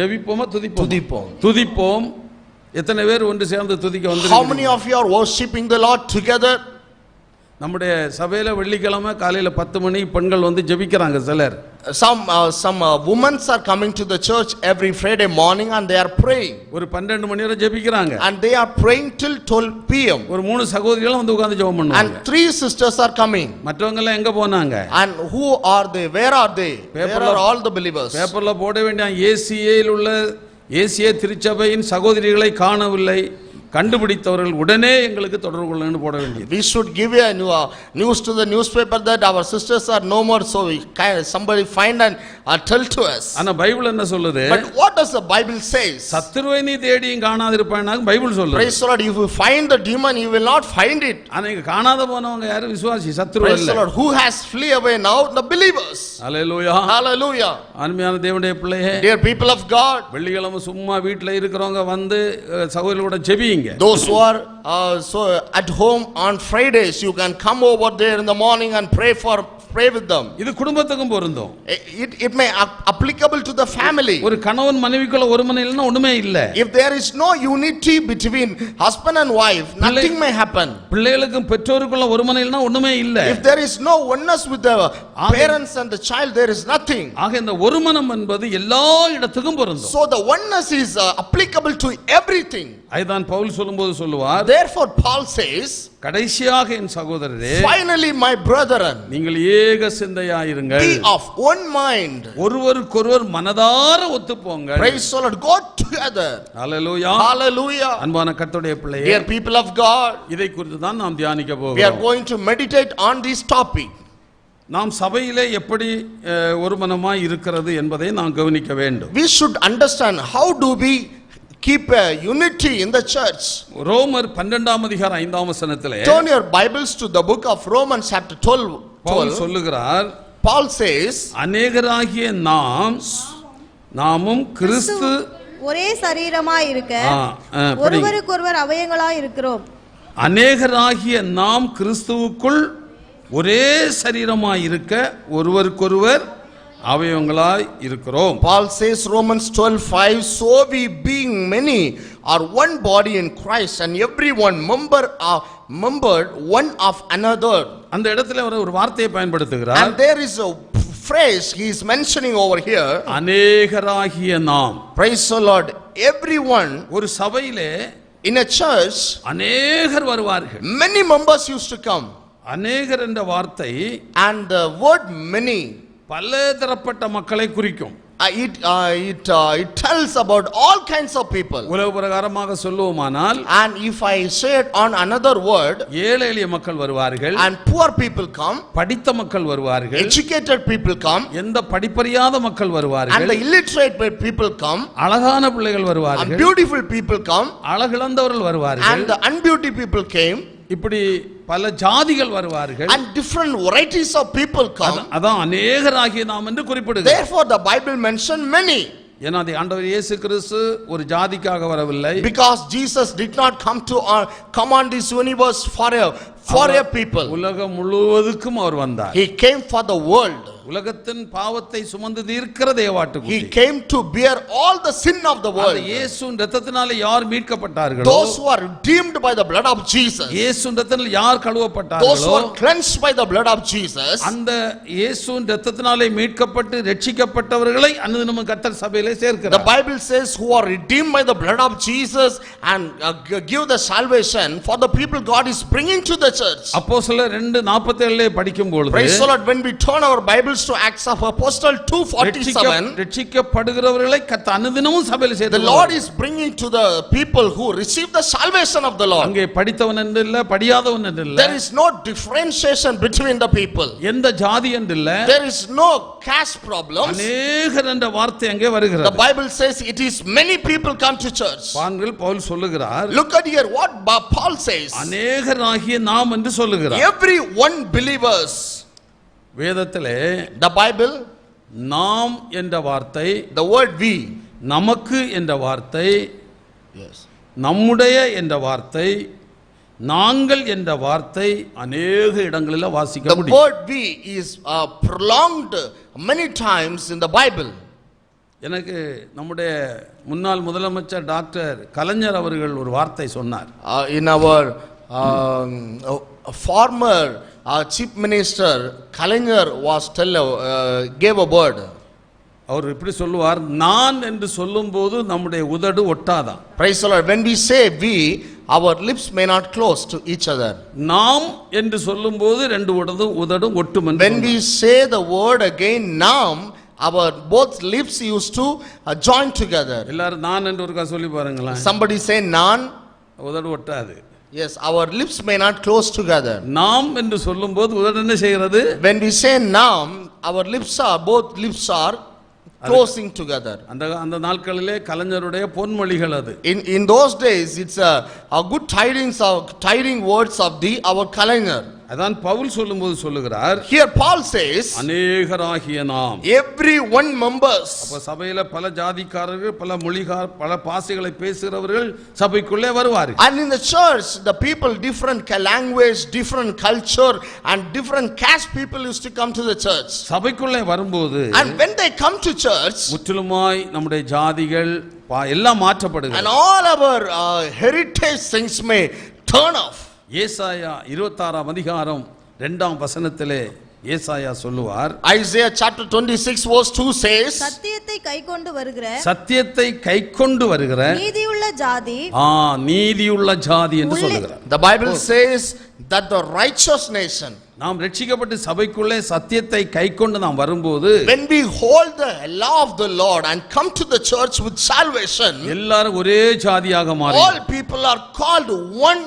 [SPEAKER 2] ஜெபிப்போமா துதிப்போம்? துதிப்போம். எத்தனை பேர் ஒன்று சேர்ந்து துதிக்க வந்திருக்கீங்க?
[SPEAKER 1] how many of you are worshiping the Lord together?
[SPEAKER 2] நம்முடைய சபையில வெள்ளிக்கிழமை காலையில 10 மணி பெண்கள் வந்து ஜெபிக்கிறாங்க சிலர்.
[SPEAKER 1] some women are coming to the church every Friday morning and they are praying.
[SPEAKER 2] ஒரு 12 மணி வரை ஜெபிக்கிறாங்க.
[SPEAKER 1] and they are praying till 12 p.m.
[SPEAKER 2] ஒரு 3 சகோதரிகளும் வந்து உட்கார்ந்து ஜெபம் பண்ணுவாங்க.
[SPEAKER 1] and 3 sisters are coming.
[SPEAKER 2] மற்றவங்க எல்லாம் எங்க போனாங்க?
[SPEAKER 1] and who are they? where are they? where are all the believers?
[SPEAKER 2] பேப்பர்ல போட வேண்டிய ஏசிஏயில் உள்ள ஏசிய திருச்சபையின் சகோதரிகளை காணவில்லை, கண்டுபிடித்தவர்கள் உடனே எங்களுக்கு தொடர்பு கொள்ளுன்னு போட வேண்டியது.
[SPEAKER 1] We should give a news to the newspaper that our sisters are no more, so somebody find and tell to us.
[SPEAKER 2] ஆனா பைபிள் என்ன சொல்லுது?
[SPEAKER 1] But what does the Bible says?
[SPEAKER 2] சத்துருவை நீ தேடியும் காணாதிருப்பானா பைபிள் சொல்லுது.
[SPEAKER 1] Praise the Lord. If you find the demon, you will not find it.
[SPEAKER 2] ஆனா இங்க காணாத போனவங்க யாரு? விசுவாசி, சத்துரு
[SPEAKER 1] Praise the
[SPEAKER 2] இல்ல.
[SPEAKER 1] Lord. Who has flee away now? The believers.
[SPEAKER 2] Hallelujah.
[SPEAKER 1] Hallelujah.
[SPEAKER 2] அருமையான தேவனுடைய பிள்ளையே,
[SPEAKER 1] Dear people of God,
[SPEAKER 2] வெள்ளிக்கிழமை சும்மா வீட்ல இருக்கிறவங்க வந்து சகோதரர்களோட ஜெபிங்க.
[SPEAKER 1] those who are so at home on Fridays, you can come over there in the morning and pray with them.
[SPEAKER 2] இது குடும்பத்துக்கும் பொருந்தும்.
[SPEAKER 1] It may applicable to the family.
[SPEAKER 2] ஒரு கணவன் மனைவிக்குள்ள ஒரு மனம் இல்லைன்னா ஒண்ணுமே இல்ல.
[SPEAKER 1] If there is no unity between husband and wife, nothing may happen.
[SPEAKER 2] பிள்ளைகளுக்கும் பெற்றோருக்குள்ள ஒரு மனம் இல்லைன்னா ஒண்ணுமே இல்ல.
[SPEAKER 1] If there is no oneness with the parents and the child, there is nothing.
[SPEAKER 2] ஆக இந்த ஒரு மனம் என்பது எல்லா இடத்துக்கும் பொருந்தும்.
[SPEAKER 1] So the oneness is applicable to everything.
[SPEAKER 2] அதுதான் பவுல் சொல்லும்போது சொல்லுவார்,
[SPEAKER 1] Therefore Paul says,
[SPEAKER 2] கடைசியாக என் சகோதரரே,
[SPEAKER 1] finally my brethren,
[SPEAKER 2] நீங்கள் ஏக சிந்தையாயிருங்கள்,
[SPEAKER 1] be of one mind.
[SPEAKER 2] ஒருவருக்கொருவர் மனதார ஒத்துப்போங்கள்.
[SPEAKER 1] Praise the Lord. Go together.
[SPEAKER 2] Hallelujah.
[SPEAKER 1] Hallelujah.
[SPEAKER 2] அன்பான கர்த்தருடைய பிள்ளையே,
[SPEAKER 1] Dear people of God,
[SPEAKER 2] இதை குறித்து தான் நாம் தியானிக்க
[SPEAKER 1] we are
[SPEAKER 2] போகிறோம்.
[SPEAKER 1] going to meditate on this topic.
[SPEAKER 2] நாம் சபையிலே எப்படி ஒரு மனமாய் இருக்கிறது என்பதை நாம் கவனிக்க வேண்டும்.
[SPEAKER 1] We should understand how do we keep a unity in the church.
[SPEAKER 2] ரோமர் 12ஆம் அதிகாரம் 5ஆம் வசனத்திலே
[SPEAKER 1] Turn your Bibles to the book of Romans chapter 12.
[SPEAKER 2] Pavul சொல்லுகிறார்,
[SPEAKER 1] Paul says,
[SPEAKER 2] அநேகராகிய நாமும் கிறிஸ்து
[SPEAKER 3] ஒரே சரீரமாய் இருக்க
[SPEAKER 2] படிங்க.
[SPEAKER 3] ஒருவருக்கொருவர் அவயங்களாய் இருக்கிறோம்.
[SPEAKER 2] அநேகராகிய நாம் கிறிஸ்துவுக்குள் ஒரே சரீரமாய் இருக்க ஒருவருக்கொருவர் அவயவங்களாய் இருக்கிறோம்.
[SPEAKER 1] Paul says Romans 12:5, so we being many are one body in Christ and everyone membered one of another.
[SPEAKER 2] அந்த இடத்துல ஒரு வார்த்தையை பயன்படுத்துகிறார்.
[SPEAKER 1] And there is a phrase he is mentioning over here.
[SPEAKER 2] அநேகராகிய நாம்.
[SPEAKER 1] Praise the Lord. Everyone,
[SPEAKER 2] ஒரு சபையிலே
[SPEAKER 1] in a church,
[SPEAKER 2] அநேகர் வருவார்கள்.
[SPEAKER 1] many members used to come.
[SPEAKER 2] அநேகர் என்ற வார்த்தை
[SPEAKER 1] And the word many,
[SPEAKER 2] பலதரப்பட்ட மக்களை குறிக்கும்.
[SPEAKER 1] it tells about all kinds of people.
[SPEAKER 2] உலக பிரகாரமாக சொல்லுவோமானால்,
[SPEAKER 1] And if I say it on another word,
[SPEAKER 2] ஏழை எளிய மக்கள் வருவார்கள்,
[SPEAKER 1] and poor people come,
[SPEAKER 2] படித்த மக்கள் வருவார்கள்,
[SPEAKER 1] educated people come,
[SPEAKER 2] எந்த படிப்பறியாத மக்கள்
[SPEAKER 1] and
[SPEAKER 2] வருவார்கள்,
[SPEAKER 1] the illiterate people come,
[SPEAKER 2] அழகான பிள்ளைகள்
[SPEAKER 1] and
[SPEAKER 2] வருவார்கள்,
[SPEAKER 1] beautiful people come,
[SPEAKER 2] அழகிழந்தவர்கள் வருவார்கள்,
[SPEAKER 1] and the unbeautiful people came,
[SPEAKER 2] இப்படி பல ஜாதிகள் வருவார்கள்.
[SPEAKER 1] and different varieties of people come.
[SPEAKER 2] அதான் அநேகராகிய நாம் என்று குறிப்பிடுகிறது.
[SPEAKER 1] Therefore the Bible mentioned many.
[SPEAKER 2] ஏன்னா அது ஆண்டவர் இயேசு கிறிஸ்து ஒரு ஜாதிக்காக வரவில்லை.
[SPEAKER 1] Because Jesus did not come on this universe for a people.
[SPEAKER 2] உலகம் முழுவதுக்கும் அவர் வந்தார்.
[SPEAKER 1] He came for the world.
[SPEAKER 2] உலகத்தின் பாவத்தை சுமந்து தீர்க்கிற தேவாட்டுக்குட்டி.
[SPEAKER 1] He came to bear all the sin of the world.
[SPEAKER 2] இயேசுவின் இரத்தத்தினாலே யார் மீட்கப்பட்டார்களோ,
[SPEAKER 1] Those who are redeemed by the blood of Jesus,
[SPEAKER 2] இயேசுவின் இரத்தத்தினால் யார் கழுவப்பட்டார்களோ,
[SPEAKER 1] those who are cleansed by the blood of Jesus,
[SPEAKER 2] அந்த இயேசுவின் இரத்தத்தினாலே மீட்கப்பட்டு ரட்சிக்கப்பட்டவர்களை அனுதினமும் கர்த்தர் சபையிலே சேர்க்கிறார்.
[SPEAKER 1] the Bible says who are redeemed by the blood of Jesus and give the salvation for the people God is bringing to the church.
[SPEAKER 2] அப்போஸ்தலர் 2:47 படிக்கும் பொழுது,
[SPEAKER 1] Praise the Lord, when we turn our Bibles to Acts of Apostle 2:47,
[SPEAKER 2] ரட்சிக்கப்படுகிறவர்களை கர்த்தர் அனுதினமும் சபையிலே
[SPEAKER 1] the
[SPEAKER 2] சேர்க்கிறார்.
[SPEAKER 1] Lord is bringing to the people who receive the salvation of the Lord.
[SPEAKER 2] அங்கே படித்தவன் என்று இல்ல, படியாதவன் என்று இல்ல,
[SPEAKER 1] There is no differentiation between the people.
[SPEAKER 2] எந்த ஜாதி என்று இல்ல,
[SPEAKER 1] There is no caste problems.
[SPEAKER 2] அநேகர் என்ற வார்த்தை அங்கே
[SPEAKER 1] The
[SPEAKER 2] வருகிறது.
[SPEAKER 1] Bible says it is many people come to church.
[SPEAKER 2] பாருங்கள், பவுல் சொல்லுகிறார்,
[SPEAKER 1] Look at here what Paul says.
[SPEAKER 2] அநேகராகிய நாம் என்று சொல்லுகிறார்.
[SPEAKER 1] Every one believers.
[SPEAKER 2] வேதத்திலே
[SPEAKER 1] The Bible,
[SPEAKER 2] நாம் என்ற வார்த்தை,
[SPEAKER 1] the word we,
[SPEAKER 2] நமக்கு என்ற வார்த்தை,
[SPEAKER 1] yes,
[SPEAKER 2] நம்முடைய என்ற வார்த்தை, நாங்கள் என்ற வார்த்தை அநேக இடங்களில் வாசிக்க
[SPEAKER 1] the
[SPEAKER 2] முடியும்.
[SPEAKER 1] word we is prolonged many times in the Bible.
[SPEAKER 2] எனக்கு நம்முடைய முன்னாள் முதலமைச்சர் டாக்டர் கலைஞர் அவர்கள் ஒரு வார்த்தை சொன்னார்.
[SPEAKER 1] In our former chief minister Kalaignar gave a word.
[SPEAKER 2] அவர் இப்படி சொல்லுவார், நான் என்று சொல்லும்போது நம்முடைய உதடு ஒட்டாதான்.
[SPEAKER 1] Praise the Lord. When we say we, our lips may not close to each other.
[SPEAKER 2] நாம் என்று சொல்லும்போது ரெண்டு உதடும் ஒட்டும் என்று.
[SPEAKER 1] When we say the word again நாம், our both lips used to join together.
[SPEAKER 2] எல்லாரும் நான் என்று ஒருக்கா சொல்லி பாருங்களேன்.
[SPEAKER 1] Somebody say நான்.
[SPEAKER 2] உதடு ஒட்டாது.
[SPEAKER 1] Yes, our lips may not close together.
[SPEAKER 2] நாம் என்று சொல்லும்போது உதடு என்ன செய்கிறது?
[SPEAKER 1] When we say nam, our lips are, both lips are closing together.
[SPEAKER 2] அந்த நாட்களிலே கலைஞருடைய பொன்மொழிகள் அது.
[SPEAKER 1] In those days, it's a good tiding words of our Kalaignar.
[SPEAKER 2] அதான் பவுல் சொல்லும்போது சொல்லுகிறார்.
[SPEAKER 1] Here Paul says,
[SPEAKER 2] அநேகராகிய நாம்.
[SPEAKER 1] Every one members.
[SPEAKER 2] அப்ப சபையில பல ஜாதிக்காரர்கள், பல மொழிகார், பல பாஷைகளை பேசுகிறவர்கள் சபைக்குள்ளே வருவார்கள்.
[SPEAKER 1] And in the church, the people, different language, different culture, and different caste people used to come to the church.
[SPEAKER 2] சபைக்குள்ளே வரும்போது,
[SPEAKER 1] and when they come to church,
[SPEAKER 2] முற்றிலுமாய் நம்முடைய ஜாதிகள் எல்லாம் மாற்றப்படுகிறது.
[SPEAKER 1] and all our heritage things may turn off.
[SPEAKER 2] ஏசாயா 26ஆம் அதிகாரம் 2ஆம் வசனத்திலே ஏசாயா சொல்லுவார்.
[SPEAKER 1] Isaiah chapter 26 verse 2 says,
[SPEAKER 3] சத்தியத்தை கைக்கொண்டு வருகிற நீதியுள்ள ஜாதி,
[SPEAKER 2] நீதியுள்ள ஜாதி என்று சொல்லுகிறார்.
[SPEAKER 1] The Bible says that the righteous nation,
[SPEAKER 2] நாம் ரட்சிக்கப்பட்டு சபைக்குள்ளே சத்தியத்தை கைக்கொண்டு நாம் வரும்போது,
[SPEAKER 1] when we hold the law of the Lord and come to the church with salvation,
[SPEAKER 2] எல்லாரும் ஒரே ஜாதியாக மாறி,
[SPEAKER 1] all people are called one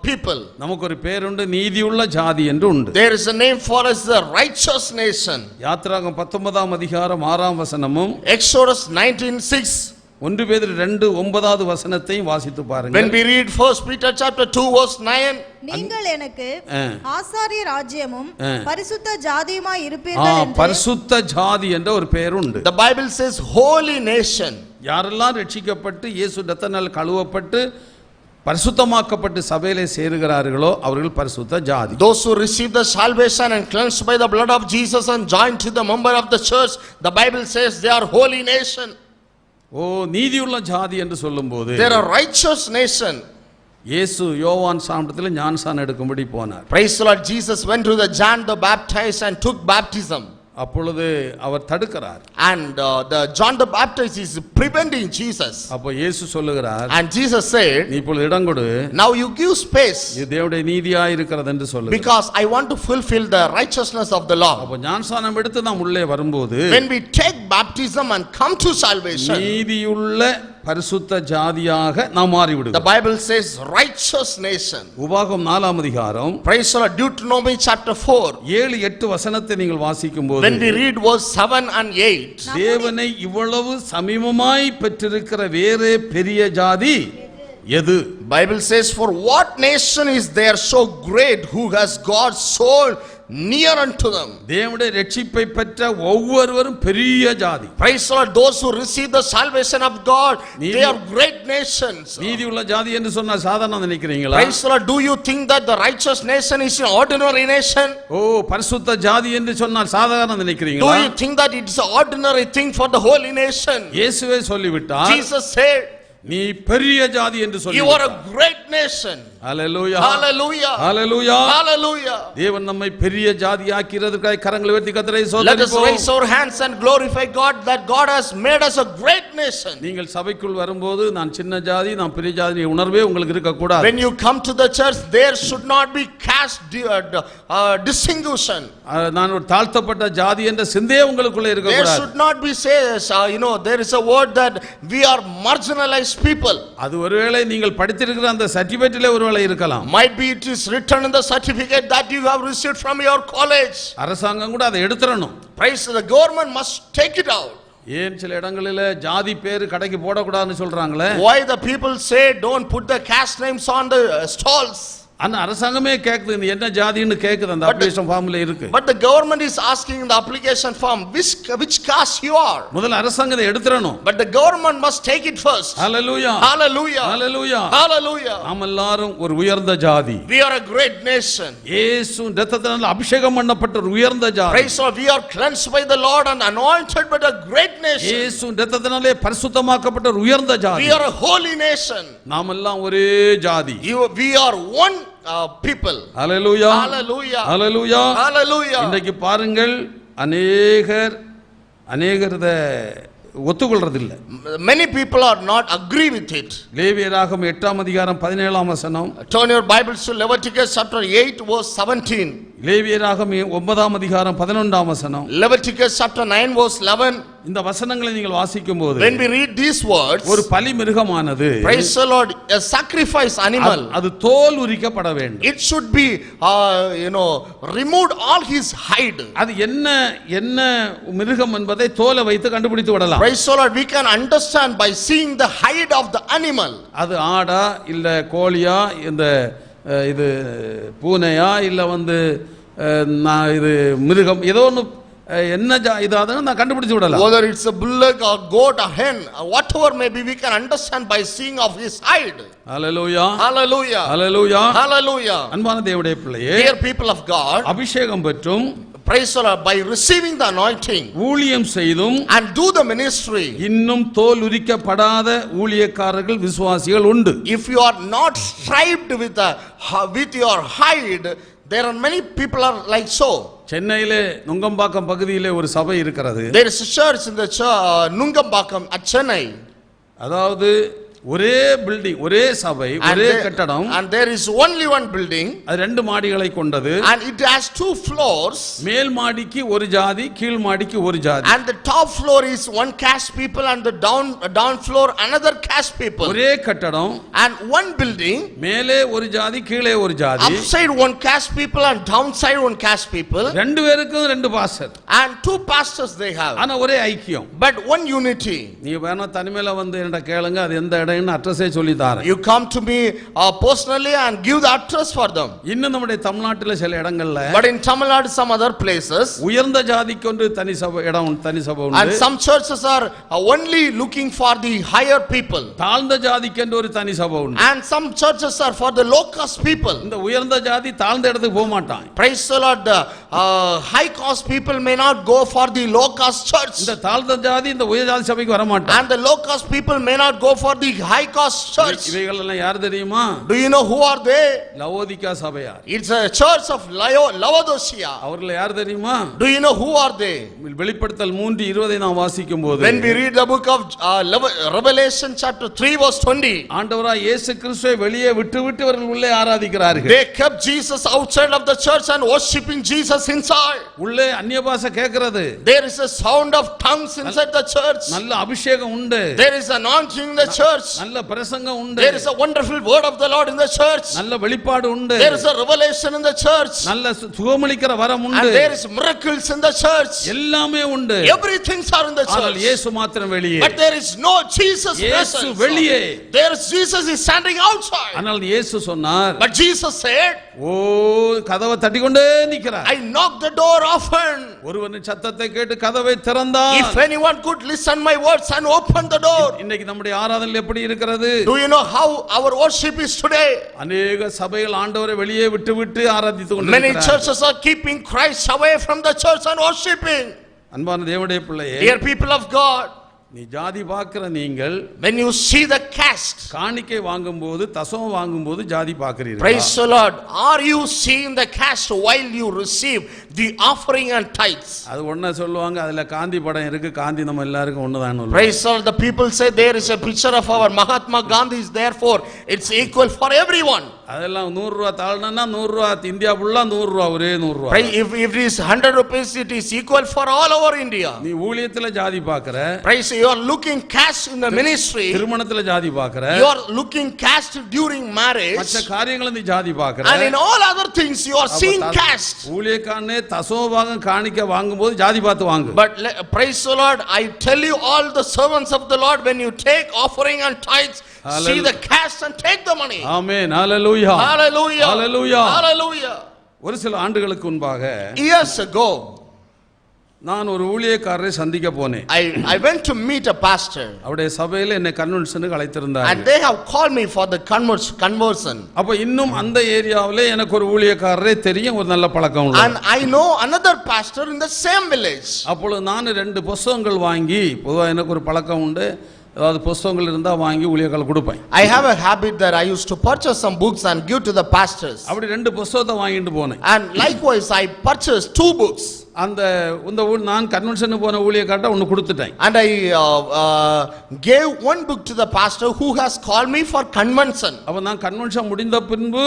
[SPEAKER 1] people.
[SPEAKER 2] நமக்கு ஒரு பேர் உண்டு, நீதியுள்ள ஜாதி என்று உண்டு.
[SPEAKER 1] There is a name for us, the righteous nation.
[SPEAKER 2] யாத்திராகமம் 19ஆம் அதிகாரம் 6ஆம் வசனமும்,
[SPEAKER 1] Exodus 19:6,
[SPEAKER 2] 1 பேதுரு 2:9வது வசனத்தையும் வாசித்து பாருங்க.
[SPEAKER 1] when we read 1 Peter chapter 2 verse 9,
[SPEAKER 3] நீங்கள் எனக்கு ஆசாரிய ராஜ்யமும் பரிசுத்த ஜாதியுமாய் இருப்பீர்கள் என்று.
[SPEAKER 2] பரிசுத்த ஜாதி என்ற ஒரு பெயர் உண்டு.
[SPEAKER 1] the Bible says holy nation.
[SPEAKER 2] யாரெல்லாம் ரட்சிக்கப்பட்டு இயேசு இரத்தத்தால் கழுவப்பட்டு பரிசுத்தமாக்கப்பட்டு சபையிலே சேருகிறார்களோ அவர்கள் பரிசுத்த ஜாதி.
[SPEAKER 1] Those who receive the salvation and cleansed by the blood of Jesus and joined to the member of the church, the Bible says they are holy nation.
[SPEAKER 2] நீதியுள்ள ஜாதி என்று சொல்லும்போது,
[SPEAKER 1] they are a righteous nation.
[SPEAKER 2] இயேசு யோவான் சாமத்தில் ஞானஸ்நானம் எடுக்கும்படி போனார்.
[SPEAKER 1] Praise the Lord. Jesus went to the John the Baptist and took baptism.
[SPEAKER 2] அப்பொழுது அவர் தடுக்கிறார்.
[SPEAKER 1] and the John the Baptist is preventing Jesus.
[SPEAKER 2] அப்போ இயேசு சொல்லுகிறார்,
[SPEAKER 1] and Jesus said,
[SPEAKER 2] நீ இப்பொழுது இடம் கொடு,
[SPEAKER 1] now you give space,
[SPEAKER 2] இது தேவனுடைய நீதியாய் இருக்கிறது என்று சொல்லுகிறார்.
[SPEAKER 1] because I want to fulfill the righteousness of the law.
[SPEAKER 2] அப்போ ஞானஸ்நானம் எடுத்து நாம் உள்ளே வரும்போது,
[SPEAKER 1] when we take baptism and come to salvation,
[SPEAKER 2] நீதியுள்ள பரிசுத்த ஜாதியாக நாம் மாறிவிடுவோம்.
[SPEAKER 1] the Bible says righteous nation.
[SPEAKER 2] உபாகமம் 4ஆம் அதிகாரம்,
[SPEAKER 1] praise the Lord, Deuteronomy chapter 4,
[SPEAKER 2] 7-8 வசனத்தை நீங்கள் வாசிக்கும்போது,
[SPEAKER 1] when we read verse 7 and 8,
[SPEAKER 2] தேவனை இவ்வளவு சமீபமாய் பெற்றிருக்கிற வேறே பெரிய ஜாதி எது?
[SPEAKER 1] Bible says, for what nation is there so great who has God so near unto them?
[SPEAKER 2] தேவனுடைய ரட்சிப்பை பெற்ற ஒவ்வொருவரும் பெரிய ஜாதி.
[SPEAKER 1] praise the Lord, those who receive the salvation of God, they are great nations.
[SPEAKER 2] நீதியுள்ள ஜாதி என்று சொன்னா சாதாரண நினைக்கிறீங்களா?
[SPEAKER 1] praise the Lord, do you think that the righteous nation is an ordinary nation?
[SPEAKER 2] பரிசுத்த ஜாதி என்று சொன்னால் சாதாரண நினைக்கிறீங்களா?
[SPEAKER 1] do you think that it is an ordinary thing for the holy nation?
[SPEAKER 2] இயேசுவே சொல்லிவிட்டார்.
[SPEAKER 1] Jesus said,
[SPEAKER 2] நீ பெரிய ஜாதி என்று சொல்லி,
[SPEAKER 1] you are a great nation.
[SPEAKER 2] Hallelujah,
[SPEAKER 1] hallelujah,
[SPEAKER 2] hallelujah,
[SPEAKER 1] hallelujah.
[SPEAKER 2] தேவன் நம்மை பெரிய ஜாதி ஆக்கிறதுக்காக கரங்களை உயர்த்தி கர்த்தரை ஸ்தோத்திரிப்போம்.
[SPEAKER 1] let us raise our hands and glorify God that God has made us a great nation.
[SPEAKER 2] நீங்கள் சபைக்குள் வரும்போது நான் சின்ன ஜாதி நான் பெரிய ஜாதி உணர்வே உங்களுக்கு இருக்க கூடாது.
[SPEAKER 1] when you come to the church, there should not be caste distinction.
[SPEAKER 2] நான் ஒரு தாழ்த்தப்பட்ட ஜாதி என்ற சிந்தையே உங்களுக்குள்ள இருக்க கூடாது.
[SPEAKER 1] there should not be says there is a word that we are marginalized people.
[SPEAKER 2] அது ஒருவேளை நீங்கள் படித்திருக்கிற அந்த சர்டிபிகேட்ல ஒருவேளை இருக்கலாம்.
[SPEAKER 1] might be it is written in the certificate that you have received from your college.
[SPEAKER 2] அரசாங்கம் கூட அதை எடுத்துறணும்.
[SPEAKER 1] praise the government must take it out.
[SPEAKER 2] ஏன் சில இடங்களிலே ஜாதி பேர் கடைக்கு போடக்கூடாதுன்னு சொல்றாங்களே?
[SPEAKER 1] why the people say don't put the caste names on the stalls?
[SPEAKER 2] அந்த அரசாங்கமே கேக்குது நீ என்ன ஜாதின்னு கேக்குது அந்த அப்ளிகேஷன் ஃபார்ம்ல இருக்கு.
[SPEAKER 1] but the government is asking in the application form which caste you are.
[SPEAKER 2] முதல்ல அரசாங்கம் இதை எடுத்துறணும்.
[SPEAKER 1] but the government must take it first.
[SPEAKER 2] hallelujah,
[SPEAKER 1] hallelujah,
[SPEAKER 2] hallelujah,
[SPEAKER 1] hallelujah.
[SPEAKER 2] நாம் எல்லாரும் ஒரு உயர்ந்த ஜாதி.
[SPEAKER 1] we are a great nation.
[SPEAKER 2] இயேசு இரத்தத்தினால் அபிஷேகம் பண்ணப்பட்ட ஒரு உயர்ந்த ஜாதி.
[SPEAKER 1] praise God, we are cleansed by the Lord and anointed by a great nation.
[SPEAKER 2] இயேசு இரத்தத்தினாலே பரிசுத்தமாக்கப்பட்ட ஒரு உயர்ந்த ஜாதி.
[SPEAKER 1] we are a holy nation.
[SPEAKER 2] நாம் எல்லாம் ஒரே ஜாதி.
[SPEAKER 1] we are one people.
[SPEAKER 2] hallelujah,
[SPEAKER 1] hallelujah,
[SPEAKER 2] hallelujah,
[SPEAKER 1] hallelujah.
[SPEAKER 2] இன்னைக்கு பாருங்கள் அநேகர் இதை ஒத்துக்கொள்றது இல்ல.
[SPEAKER 1] many people are not agree with it.
[SPEAKER 2] லேவியராகமம் 8ஆம் அதிகாரம் 17ஆம் வசனம்.
[SPEAKER 1] turn your Bibles to Leviticus chapter 8 verse 17.
[SPEAKER 2] லேவியராகமம் 9ஆம் அதிகாரம் 11ஆம் வசனம்.
[SPEAKER 1] Leviticus chapter 9 verse 11.
[SPEAKER 2] இந்த வசனங்களை நீங்கள் வாசிக்கும்போது
[SPEAKER 1] When we read these words,
[SPEAKER 2] ஒரு பலி மிருகமானது,
[SPEAKER 1] praise the Lord, a sacrifice animal,
[SPEAKER 2] அது தோல் உரிக்கப்பட வேண்டும்.
[SPEAKER 1] it should be removed all his hide.
[SPEAKER 2] அது என்ன மிருகம் என்பதை தோலை வைத்து கண்டுபிடித்து விடலாம்.
[SPEAKER 1] Praise the Lord, we can understand by seeing the hide of the animal.
[SPEAKER 2] அது ஆடா இல்ல கோழியா, இந்த இது பூனையா இல்ல இது மிருகம், ஏதோ ஒன்று என்ன இதான நான் கண்டுபிடிச்சு விடலாம்.
[SPEAKER 1] Whether it's a bullock or goat or hen, whatever may be, we can understand by seeing of his hide.
[SPEAKER 2] Hallelujah,
[SPEAKER 1] hallelujah,
[SPEAKER 2] hallelujah,
[SPEAKER 1] hallelujah.
[SPEAKER 2] அன்பான தேவனுடைய பிள்ளையே,
[SPEAKER 1] dear people of God,
[SPEAKER 2] அபிஷேகம் பெற்றும்,
[SPEAKER 1] praise the Lord, by receiving the anointing
[SPEAKER 2] ஊழியம் செய்தும்
[SPEAKER 1] and do the ministry,
[SPEAKER 2] இன்னும் தோல் உரிக்கப்படாத ஊழியக்காரர்கள் விசுவாசிகள் உண்டு.
[SPEAKER 1] if you are not striped with your hide, there are many people are like so.
[SPEAKER 2] சென்னையிலே நுங்கம்பாக்கம் பகுதியிலே ஒரு சபை இருக்கிறது.
[SPEAKER 1] There is a church in the Nungambakkam at Chennai.
[SPEAKER 2] அதாவது ஒரே பில்டிங், ஒரே சபை, ஒரே கட்டடம்,
[SPEAKER 1] and there is only one building,
[SPEAKER 2] அது 2 மாடிகளை கொண்டது,
[SPEAKER 1] and it has 2 floors.
[SPEAKER 2] மேல் மாடிக்கு ஒரு ஜாதி, கீழ் மாடிக்கு ஒரு ஜாதி,
[SPEAKER 1] and the top floor is one caste people and the down floor another caste people.
[SPEAKER 2] ஒரே கட்டடம்,
[SPEAKER 1] and one building,
[SPEAKER 2] மேலே ஒரு ஜாதி, கீழே ஒரு ஜாதி,
[SPEAKER 1] upside one caste people and downside one caste people.
[SPEAKER 2] ரெண்டு பேருக்கும் 2 pastor,
[SPEAKER 1] and 2 pastors they have,
[SPEAKER 2] ஆனா ஒரே ஐக்கியம்,
[SPEAKER 1] but one unity.
[SPEAKER 2] நீ வேணா தனிமையில என்னடா கேளுங்க, அது எந்த இடம்னு அட்ரஸே சொல்லி தரேன்.
[SPEAKER 1] you come to me personally and give the address for them.
[SPEAKER 2] இன்னும் நம்முடைய தமிழ்நாட்டில் சில இடங்கள்ல,
[SPEAKER 1] but in Tamil Nadu some other places,
[SPEAKER 2] உயர்ந்த ஜாதிக்கு ஒன்று தனி சபை இடம், தனி சபை உண்டு,
[SPEAKER 1] and some churches are only looking for the higher people,
[SPEAKER 2] தாழ்ந்த ஜாதிக்கு என்று ஒரு தனி சபை உண்டு,
[SPEAKER 1] and some churches are for the low caste people.
[SPEAKER 2] இந்த உயர்ந்த ஜாதி தாழ்ந்த இடத்துக்கு போக மாட்டான்.
[SPEAKER 1] praise the Lord, the high caste people may not go for the low caste church,
[SPEAKER 2] இந்த தாழ்ந்த ஜாதி இந்த உயர் ஜாதி சபைக்கு வர மாட்டான்,
[SPEAKER 1] and the low caste people may not go for the high caste church.
[SPEAKER 2] இவைகள் எல்லாம் யார் தெரியுமா?
[SPEAKER 1] do you know who are they?
[SPEAKER 2] லவோதிகா சபையார்.
[SPEAKER 1] it's a church of Laodicea.
[SPEAKER 2] அவர்கள் யார் தெரியுமா?
[SPEAKER 1] do you know who are they?
[SPEAKER 2] வெளிப்படுத்தல் 3:20 நாம் வாசிக்கும்போது,
[SPEAKER 1] when we read the book of Revelation chapter 3 verse 20,
[SPEAKER 2] ஆண்டவராய் இயேசு கிறிஸ்துவை வெளியே விட்டுவிட்டு அவர்கள் உள்ளே ஆராதிக்கிறார்கள்.
[SPEAKER 1] they kept Jesus outside of the church and worshiping Jesus inside.
[SPEAKER 2] உள்ளே அந்நிய பாஷை கேட்கிறது.
[SPEAKER 1] there is a sound of tongues inside the church.
[SPEAKER 2] நல்ல அபிஷேகம் உண்டு.
[SPEAKER 1] there is anointing in the church.
[SPEAKER 2] நல்ல பிரசங்கம் உண்டு.
[SPEAKER 1] there is a wonderful word of the Lord in the church.
[SPEAKER 2] நல்ல வெளிப்பாடு உண்டு.
[SPEAKER 1] there is a revelation in the church.
[SPEAKER 2] நல்ல சுகமளிக்கிற வரம் உண்டு.
[SPEAKER 1] and there is miracles in the church.
[SPEAKER 2] எல்லாமே உண்டு.
[SPEAKER 1] everything are in the church.
[SPEAKER 2] ஆனால் இயேசு மாத்திரம் வெளியே.
[SPEAKER 1] but there is no Jesus presence.
[SPEAKER 2] இயேசு வெளியே.
[SPEAKER 1] there is Jesus is standing outside.
[SPEAKER 2] ஆனால் இயேசு சொன்னார்,
[SPEAKER 1] but Jesus said,
[SPEAKER 2] ஓ கதவை தட்டிக்கொண்டே நிற்கிறார்.
[SPEAKER 1] I knock the door often.
[SPEAKER 2] ஒருவன் சத்தத்தை கேட்டு கதவை திறந்தார்.
[SPEAKER 1] if anyone could listen my words and open the door.
[SPEAKER 2] இன்னைக்கு நம்முடைய ஆராதனை எப்படி இருக்கிறது?
[SPEAKER 1] do you know how our worship is today?
[SPEAKER 2] அநேக சபைகள் ஆண்டவரை வெளியே விட்டு ஆராதித்துக் கொண்டிருக்கிறார்கள்.
[SPEAKER 1] many churches are keeping Christ away from the church and worshiping.
[SPEAKER 2] அன்பான தேவனுடைய பிள்ளையே,
[SPEAKER 1] dear people of God,
[SPEAKER 2] நீ ஜாதி பார்க்கிற நீங்கள்,
[SPEAKER 1] when you see the caste,
[SPEAKER 2] காணிக்கை வாங்கும்போது தசமம் வாங்கும்போது ஜாதி பார்க்கிறீர்கள்.
[SPEAKER 1] praise the Lord, are you seeing the caste while you receive the offering and tithes?
[SPEAKER 2] அது ஒண்ணா சொல்லுவாங்க, அதுல காந்தி படம் இருக்கு, காந்தி நம்ம எல்லாருக்கும் ஒண்ணுதான்.
[SPEAKER 1] praise the Lord, the people say there is a picture of our Mahatma Gandhi, is therefore it's equal for everyone.
[SPEAKER 2] அதெல்லாம் 100 ரூபாய் தாழ்னா 100 ரூபாய், இந்தியா ஃபுல்லா 100 ரூபாய், ஒரே 100 ரூபாய்.
[SPEAKER 1] if it is 100 rupees, it is equal for all over India.
[SPEAKER 2] நீ ஊழியத்துல ஜாதி பார்க்கற,
[SPEAKER 1] praise, you are looking caste in the ministry,
[SPEAKER 2] திருமணத்துல ஜாதி பார்க்கற,
[SPEAKER 1] you are looking caste during marriage,
[SPEAKER 2] மற்ற காரியங்கள நீ ஜாதி பார்க்கற,
[SPEAKER 1] and in all other things you are seeing caste.
[SPEAKER 2] ஊழியக்காரனே தசமபாகம் காணிக்கை வாங்கும்போது ஜாதி பார்த்து வாங்கு.
[SPEAKER 1] but praise the Lord, I tell you, all the servants of the Lord, when you take offering and tithes, see the caste and take the money.
[SPEAKER 2] amen, hallelujah,
[SPEAKER 1] hallelujah,
[SPEAKER 2] hallelujah,
[SPEAKER 1] hallelujah.
[SPEAKER 2] ஒரு சில ஆண்டுகளுக்கு முன்பாக,
[SPEAKER 1] years ago,
[SPEAKER 2] நான் ஒரு ஊழியக்காரரை சந்திக்க போனேன்.
[SPEAKER 1] I went to meet a pastor.
[SPEAKER 2] அவருடைய சபையில என்னை கன்வென்ஷனுக்கு அழைத்திருந்தார்.
[SPEAKER 1] and they have called me for the conversion.
[SPEAKER 2] அப்ப இன்னும் அந்த ஏரியாவிலே எனக்கு ஒரு ஊழியக்காரரே தெரியும், ஒரு நல்ல பழக்கம் உள்ள.
[SPEAKER 1] and I know another pastor in the same village.
[SPEAKER 2] அப்பொழுது நான் 2 புத்தகங்கள் வாங்கி, பொதுவா எனக்கு ஒரு பழக்கம் உண்டு, அதாவது புத்தகங்கள் இருந்தா வாங்கி ஊழியர்கள் கொடுப்பேன்.
[SPEAKER 1] I have a habit that I used to purchase some books and give to the pastors.
[SPEAKER 2] அப்படி 2 புத்தகத்தை வாங்கிட்டு போனேன்.
[SPEAKER 1] and likewise I purchased 2 books.
[SPEAKER 2] அந்த நான் கன்வென்ஷனுக்கு போன ஊழியக்காரட்ட ஒன்னு கொடுத்துட்டேன்.
[SPEAKER 1] and I gave one book to the pastor who has called me for convention.
[SPEAKER 2] அப்ப நான் கன்வென்ஷன் முடிந்த பின்பு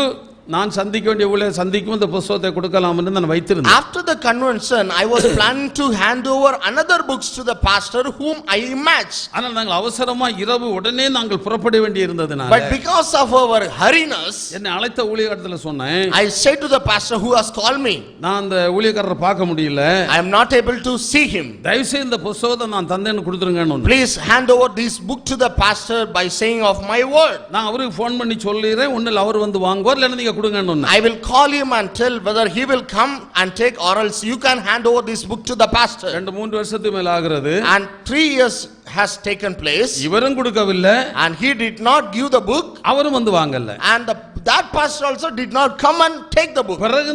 [SPEAKER 2] நான் சந்திக்க வேண்டிய ஊழியர் சந்திக்கும் இந்த புத்தகத்தை கொடுக்கலாம் என்று நான் வைத்திருந்தேன்.
[SPEAKER 1] After the convention, I was planning to hand over another books to the pastor whom I matched.
[SPEAKER 2] ஆனால் நாங்கள் அவசரமா இரவு உடனே நாங்கள் புறப்பட வேண்டி இருந்ததுனால
[SPEAKER 1] But because of our hurriness,
[SPEAKER 2] என்னை அழைத்த ஊழியக்காரத்தில் சொன்னேன்,
[SPEAKER 1] I said to the pastor who has called me,
[SPEAKER 2] நான் அந்த ஊழியக்காரரை பார்க்க முடியல,
[SPEAKER 1] I am not able to see him.
[SPEAKER 2] தயவுசெய்து இந்த புத்தகத்தை நான் தந்தேன்னு கொடுத்துருங்கன்னு.
[SPEAKER 1] Please hand over this book to the pastor by saying of my word.
[SPEAKER 2] நான் அவருக்கு ஃபோன் பண்ணி சொல்லிடுறேன், ஒன்னில் அவர் வந்து வாங்குவார், இல்லைன்னா நீங்க கொடுங்கன்னு.
[SPEAKER 1] I will call him and tell whether he will come and take, or else you can hand over this book to the pastor.
[SPEAKER 2] 2-3 வருஷத்துக்கு மேல ஆகிறது.
[SPEAKER 1] And 3 years has taken place.
[SPEAKER 2] இவரும் கொடுக்கவில்லை,
[SPEAKER 1] And he did not give the book.
[SPEAKER 2] அவரும் வந்து வாங்கல.
[SPEAKER 1] And that pastor also did not come and take the book.
[SPEAKER 2] பிறகு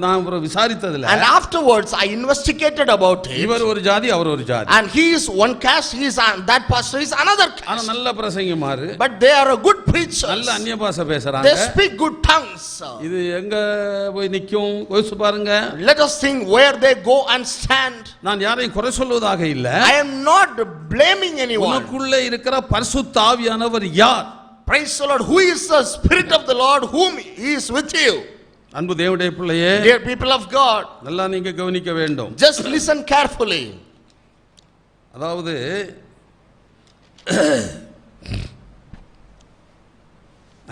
[SPEAKER 2] நான் விசாரித்ததில்லை.
[SPEAKER 1] And afterwards I investigated about it.
[SPEAKER 2] இவர் ஒரு ஜாதி, அவர் ஒரு ஜாதி.
[SPEAKER 1] And he is one caste, he is that pastor is another caste.
[SPEAKER 2] ஆனா நல்ல பிரசங்கிமாரு.
[SPEAKER 1] But they are a good preachers.
[SPEAKER 2] நல்ல அந்நிய பாஷை பேசுறாங்க.
[SPEAKER 1] They speak good tongues.
[SPEAKER 2] இது எங்க போய் நிக்கும் யோசிச்சு பாருங்க.
[SPEAKER 1] Let us think where they go and stand.
[SPEAKER 2] நான் யாரையும் குறை சொல்வதாக இல்ல.
[SPEAKER 1] I am not blaming anyone.
[SPEAKER 2] உனக்குள்ளே இருக்கிற பரிசுத்த ஆவியானவர் யார்?
[SPEAKER 1] Praise the Lord. Who is the Spirit of the Lord whom He is with you?
[SPEAKER 2] அன்பு தேவனுடைய பிள்ளையே,
[SPEAKER 1] Dear people of God,
[SPEAKER 2] நல்லா நீங்க கவனிக்க வேண்டும்.
[SPEAKER 1] just listen carefully.
[SPEAKER 2] அதாவது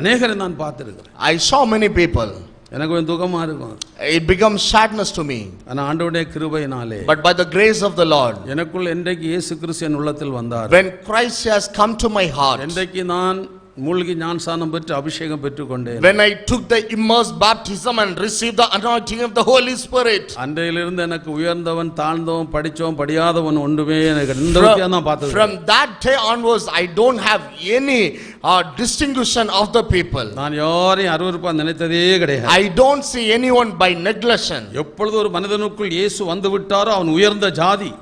[SPEAKER 2] அநேகரை நான் பார்த்திருக்கிறேன்.
[SPEAKER 1] I saw many people.
[SPEAKER 2] எனக்கு கொஞ்சம் துக்கமா இருக்கும்.
[SPEAKER 1] It becomes sadness to me.
[SPEAKER 2] ஆனா ஆண்டவருடைய கிருபையினாலே,
[SPEAKER 1] But by the grace of the Lord,
[SPEAKER 2] எனக்குள் என்றைக்கு இயேசு கிறிஸ்து என் உள்ளத்தில் வந்தார்,
[SPEAKER 1] when Christ has come to my heart,
[SPEAKER 2] என்றைக்கு நான் மூழ்கி ஞானஸ்நானம் பெற்று அபிஷேகம் பெற்றுக்கொண்டேன்,
[SPEAKER 1] when I took the immersed baptism and received the anointing of the Holy Spirit,
[SPEAKER 2] அன்றையிலிருந்து எனக்கு உயர்ந்தவன் தாழ்ந்தவன் படிச்சவன் படியாதவன் ஒன்றுமே எனக்கு இந்த வித்தியாசம் தான் பார்த்தது.
[SPEAKER 1] from that day onwards I don't have any distinction of the people.
[SPEAKER 2] நான் யாரையும் அருவருப்பா நினைத்ததே கிடையாது.
[SPEAKER 1] I don't see anyone by neglection.
[SPEAKER 2] எப்பொழுது ஒரு மனிதனுக்குள் இயேசு வந்து விட்டாரோ அவன் உயர்ந்த ஜாதி.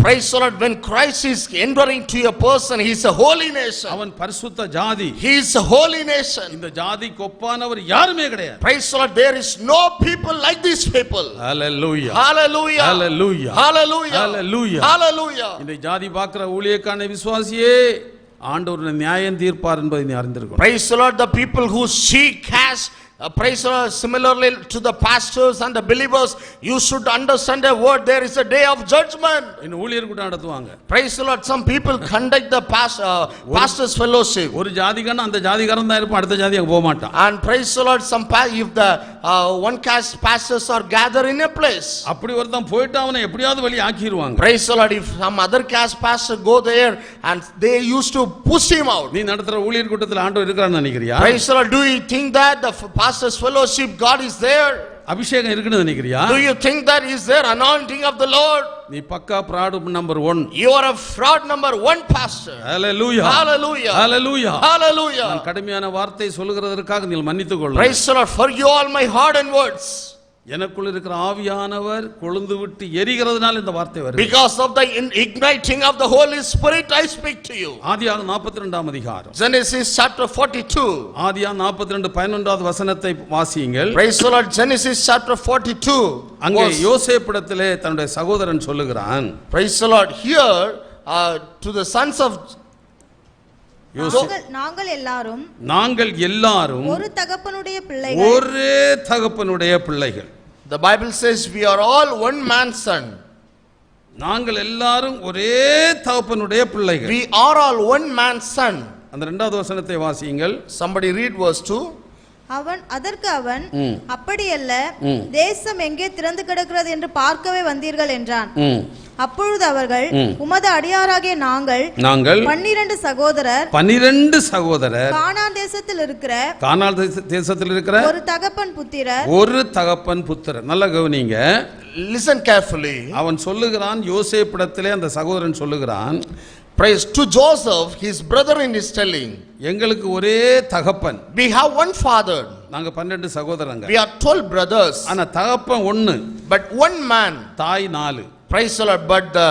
[SPEAKER 1] Praise the Lord. When Christ is entering to a person, he is a holy nation.
[SPEAKER 2] அவன் பரிசுத்த ஜாதி.
[SPEAKER 1] He is a holy nation.
[SPEAKER 2] இந்த ஜாதிக்கு ஒப்பானவர் யாருமே கிடையாது.
[SPEAKER 1] Praise the Lord. There is no people like these people.
[SPEAKER 2] Hallelujah.
[SPEAKER 1] Hallelujah.
[SPEAKER 2] Hallelujah.
[SPEAKER 1] Hallelujah.
[SPEAKER 2] Hallelujah.
[SPEAKER 1] Hallelujah.
[SPEAKER 2] இந்த ஜாதி பார்க்கிற ஊழியக்கான விசுவாசியே ஆண்டவர் நியாயம் தீர்ப்பார் என்பதை நீ அறிந்திருக்கணும்.
[SPEAKER 1] Praise the Lord. The people who seek cash, praise the Lord, similarly to the pastors and the believers, you should understand a word. There is a day of judgment.
[SPEAKER 2] இன்னும் ஊழியர் கூட்டம் நடத்துவாங்க.
[SPEAKER 1] Praise the Lord. Some people conduct the pastors fellowship.
[SPEAKER 2] ஒரு ஜாதிகாரன் அந்த ஜாதிகாரன் தான் இருப்பான், அடுத்த ஜாதி அங்க போக மாட்டான்.
[SPEAKER 1] And praise the Lord, if the one caste pastors are gathered in a place,
[SPEAKER 2] அப்படி ஒருத்தன் போயிட்டு அவனை எப்படியாவது வழி ஆக்கிடுவாங்க.
[SPEAKER 1] praise the Lord, if some other caste pastor go there and they used to push him out.
[SPEAKER 2] நீ நடத்துற ஊழியர் கூட்டத்தில் ஆண்டவர் இருக்கிறான்னு நினைக்கிறியா?
[SPEAKER 1] Praise the Lord. Do you think that the pastors fellowship God is there?
[SPEAKER 2] அபிஷேகம் இருக்குன்னு நினைக்கிறியா?
[SPEAKER 1] Do you think that is there anointing of the Lord?
[SPEAKER 2] நீ பக்கா fraud number 1.
[SPEAKER 1] You are a fraud number 1 pastor.
[SPEAKER 2] Hallelujah.
[SPEAKER 1] Hallelujah.
[SPEAKER 2] Hallelujah.
[SPEAKER 1] Hallelujah.
[SPEAKER 2] நான் கடுமையான வார்த்தை சொல்கிறதற்காக நீ மன்னித்துக் கொள்ளுங்கள்.
[SPEAKER 1] Praise the Lord. Forgive all my hardened words.
[SPEAKER 2] எனக்குள்ள இருக்கிற ஆவியானவர் கொழுந்து விட்டு எரிகிறதுனால இந்த வார்த்தை வருது.
[SPEAKER 1] Because of the igniting of the Holy Spirit I speak to you.
[SPEAKER 2] ஆதியாகமம் 42ஆம் அதிகாரம்.
[SPEAKER 1] Genesis chapter 42.
[SPEAKER 2] ஆதியாகமம் 42:11வது வசனத்தை வாசியுங்கள்.
[SPEAKER 1] Praise the Lord. Genesis chapter 42.
[SPEAKER 2] அங்கே யோசேப்பிடத்திலே தன்னுடைய சகோதரன் சொல்லுகிறான்.
[SPEAKER 1] Praise the Lord. Here to the sons of
[SPEAKER 3] நாங்கள் எல்லாரும்
[SPEAKER 1] ஒரே
[SPEAKER 2] தகப்பனுடைய பிள்ளைகள்.
[SPEAKER 1] The Bible says we are all one man's son.
[SPEAKER 2] நாங்கள் எல்லாரும் ஒரே தகப்பனுடைய பிள்ளைகள்.
[SPEAKER 1] We are all one man's son.
[SPEAKER 2] அந்த இரண்டாவது வசனத்தை வாசியுங்கள்.
[SPEAKER 1] Somebody read verse 2.
[SPEAKER 3] அதற்கு அவன் அப்படியல்ல, தேசம் எங்கே திறந்து கிடக்கிறது என்று பார்க்கவே வந்தீர்கள் என்றான். அப்பொழுது அவர்கள், உமது அடியாராகிய நாங்கள் 12 சகோதரர் கானான் தேசத்தில் இருக்கிற ஒரு தகப்பன் புத்திரர்.
[SPEAKER 2] நல்ல கவனிங்க.
[SPEAKER 1] Listen carefully.
[SPEAKER 2] அவன் சொல்லுகிறான், யோசேப்பிடத்திலே அந்த சகோதரன் சொல்லுகிறான்,
[SPEAKER 1] praise to Joseph, his brother in his telling,
[SPEAKER 2] எங்களுக்கு ஒரே தகப்பன்.
[SPEAKER 1] We have one father.
[SPEAKER 2] நாங்க 12 சகோதரங்க.
[SPEAKER 1] We are 12 brothers.
[SPEAKER 2] ஆனா தகப்பன் ஒன்னு.
[SPEAKER 1] But one man.
[SPEAKER 2] தாய் 4.
[SPEAKER 1] Praise the Lord. But the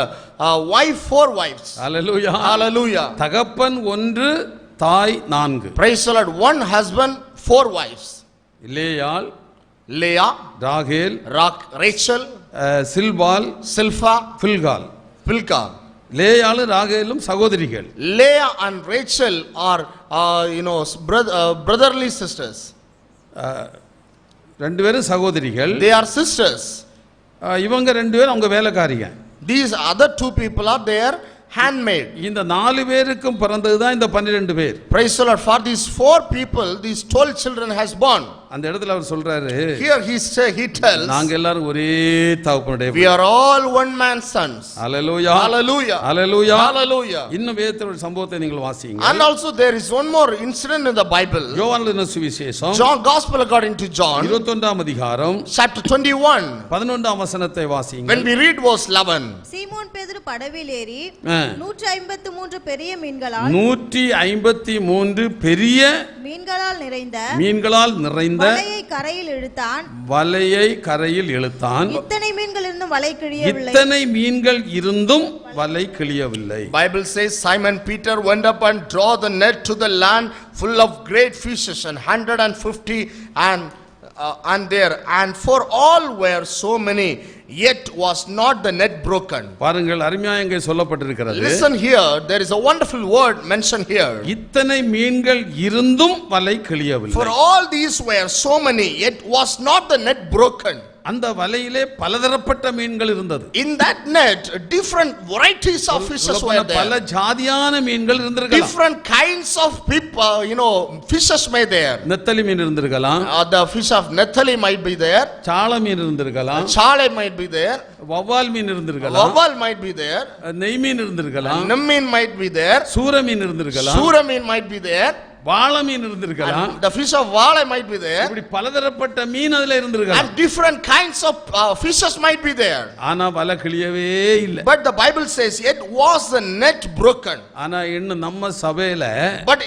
[SPEAKER 1] wife 4 wives.
[SPEAKER 2] Hallelujah.
[SPEAKER 1] Hallelujah.
[SPEAKER 2] தகப்பன் 1, தாய் 4.
[SPEAKER 1] Praise the Lord. One husband, 4 wives.
[SPEAKER 2] லேயாள்,
[SPEAKER 1] Leah,
[SPEAKER 2] Rachel,
[SPEAKER 1] Rachel,
[SPEAKER 2] Shilpa, பில்கா. லேயாளும் ராகேலும் சகோதரிகள்.
[SPEAKER 1] Leah and Rachel are brotherly sisters.
[SPEAKER 2] ரெண்டு பேரும் சகோதரிகள்.
[SPEAKER 1] They are sisters.
[SPEAKER 2] இவங்க ரெண்டு பேரும் அவங்க வேலைக்காரிங்க.
[SPEAKER 1] These other two people are their handmaid.
[SPEAKER 2] இந்த 4 பேருக்கும் பிறந்தது தான் இந்த 12 பேர்.
[SPEAKER 1] Praise the Lord. For these 4 people, these 12 children has born.
[SPEAKER 2] அந்த இடத்துல அவர் சொல்றாரு,
[SPEAKER 1] Here he tells,
[SPEAKER 2] நாங்க எல்லாரும் ஒரே தகப்பனுடைய
[SPEAKER 1] we are all one man's sons.
[SPEAKER 2] Hallelujah.
[SPEAKER 1] Hallelujah.
[SPEAKER 2] Hallelujah.
[SPEAKER 1] Hallelujah.
[SPEAKER 2] இன்னும் வேதத்துல ஒரு சம்பவத்தை நீங்கள் வாசிங்க.
[SPEAKER 1] And also there is one more incident in the Bible.
[SPEAKER 2] யோவான் எழுதின சுவிசேஷம்
[SPEAKER 1] John Gospel according to John
[SPEAKER 2] 21ஆம் அதிகாரம்
[SPEAKER 1] chapter 21.
[SPEAKER 2] 11ஆம் வசனத்தை வாசிங்க.
[SPEAKER 1] When we read verse 11.
[SPEAKER 3] சீமோன் பேதுரு படவில் ஏறி 153 பெரிய மீன்களால்
[SPEAKER 2] 153 பெரிய மீன்களால் நிறைந்த
[SPEAKER 3] வலையை கரையில் இழுத்தான். இத்தனை
[SPEAKER 2] மீன்கள் இருந்தும் வலை கிழியவில்லை.
[SPEAKER 1] Bible says Simon Peter went up and draw the net to the land full of great fishes, and 150 and there, and for all were so many, yet was not the net broken.
[SPEAKER 2] பாருங்கள், அருமையாக இங்கே சொல்லப்பட்டிருக்கிறது.
[SPEAKER 1] Listen here, there is a wonderful word mentioned here.
[SPEAKER 2] இத்தனை மீன்கள் இருந்தும் வலை கிழியவில்லை.
[SPEAKER 1] For all these were so many, yet was not the net broken.
[SPEAKER 2] அந்த வலையிலே பலதரப்பட்ட மீன்கள் இருந்தது.
[SPEAKER 1] In that net different varieties of fishes were there.
[SPEAKER 2] பல ஜாதியான மீன்கள் இருந்திருக்கலாம்.
[SPEAKER 1] Different kinds of people, fishes may there.
[SPEAKER 2] நெத்தலி மீன் இருந்திருக்கலாம்.
[SPEAKER 1] The fish of Nettali might be there.
[SPEAKER 2] சாள மீன் இருந்திருக்கலாம்.
[SPEAKER 1] Chale might be there.
[SPEAKER 2] வவ்வால் மீன் இருந்திருக்கலாம்.
[SPEAKER 1] Vowal might be there.
[SPEAKER 2] நெய் மீன் இருந்திருக்கலாம்.
[SPEAKER 1] Nemmin might be there.
[SPEAKER 2] சூர மீன் இருந்திருக்கலாம்.
[SPEAKER 1] Sura mean might be there.
[SPEAKER 2] வாள மீன் இருந்திருக்கலாம்.
[SPEAKER 1] The fish of Wala might be there.
[SPEAKER 2] இப்படி பலதரப்பட்ட மீன் அதுல இருந்திருக்கலாம்.
[SPEAKER 1] And different kinds of fishes might be there.
[SPEAKER 2] ஆனா வலை கிழியவே இல்லை.
[SPEAKER 1] But the Bible says it was the net broken.
[SPEAKER 2] ஆனா இன்னும் நம்ம சபையில
[SPEAKER 1] But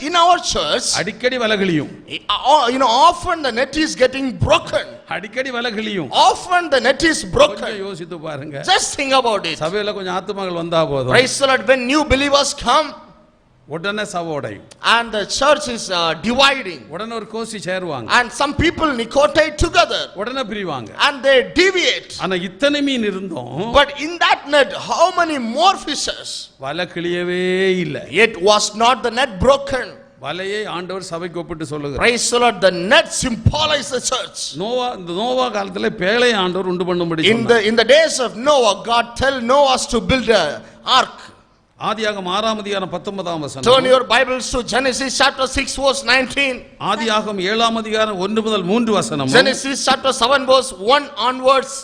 [SPEAKER 1] in our church
[SPEAKER 2] அடிக்கடி வலை கிழியும்.
[SPEAKER 1] often the net is getting broken.
[SPEAKER 2] அடிக்கடி வலை கிழியும்.
[SPEAKER 1] Often the net is broken.
[SPEAKER 2] யோசித்து பாருங்க.
[SPEAKER 1] Just think about it.
[SPEAKER 2] சபையில கொஞ்சம் ஆத்துமகள் வந்தா போதும்.
[SPEAKER 1] Praise the Lord. When new believers come,
[SPEAKER 2] உடனே சபை உடையும்.
[SPEAKER 1] And the church is dividing.
[SPEAKER 2] உடனே ஒரு கோஷ்டி சேருவாங்க.
[SPEAKER 1] And some people nicotate together.
[SPEAKER 2] உடனே பிரிவாங்க.
[SPEAKER 1] And they deviate.
[SPEAKER 2] ஆனா இத்தனை மீன் இருந்தும்
[SPEAKER 1] But in that net how many more fishes?
[SPEAKER 2] வலை கிழியவே இல்லை.
[SPEAKER 1] Yet was not the net broken.
[SPEAKER 2] வலையை ஆண்டவர் சபைக்கு ஒப்பிட்டு சொல்லுகிறார்.
[SPEAKER 1] Praise the Lord. The net symbolizes the church.
[SPEAKER 2] Noah காலத்துல பேழை ஆண்டவர் உண்டு பண்ணும்படி சொன்னார்.
[SPEAKER 1] In the days of Noah, God tell Noah to build an ark.
[SPEAKER 2] ஆதியாகமம் 6ஆம் அதிகாரம் 19ஆம் வசனம்.
[SPEAKER 1] Turn your Bibles to Genesis chapter 6 verse 19.
[SPEAKER 2] ஆதியாகமம் 7ஆம் அதிகாரம் 1 முதல் 3 வசனம்.
[SPEAKER 1] Genesis chapter 7 verse 1 onwards.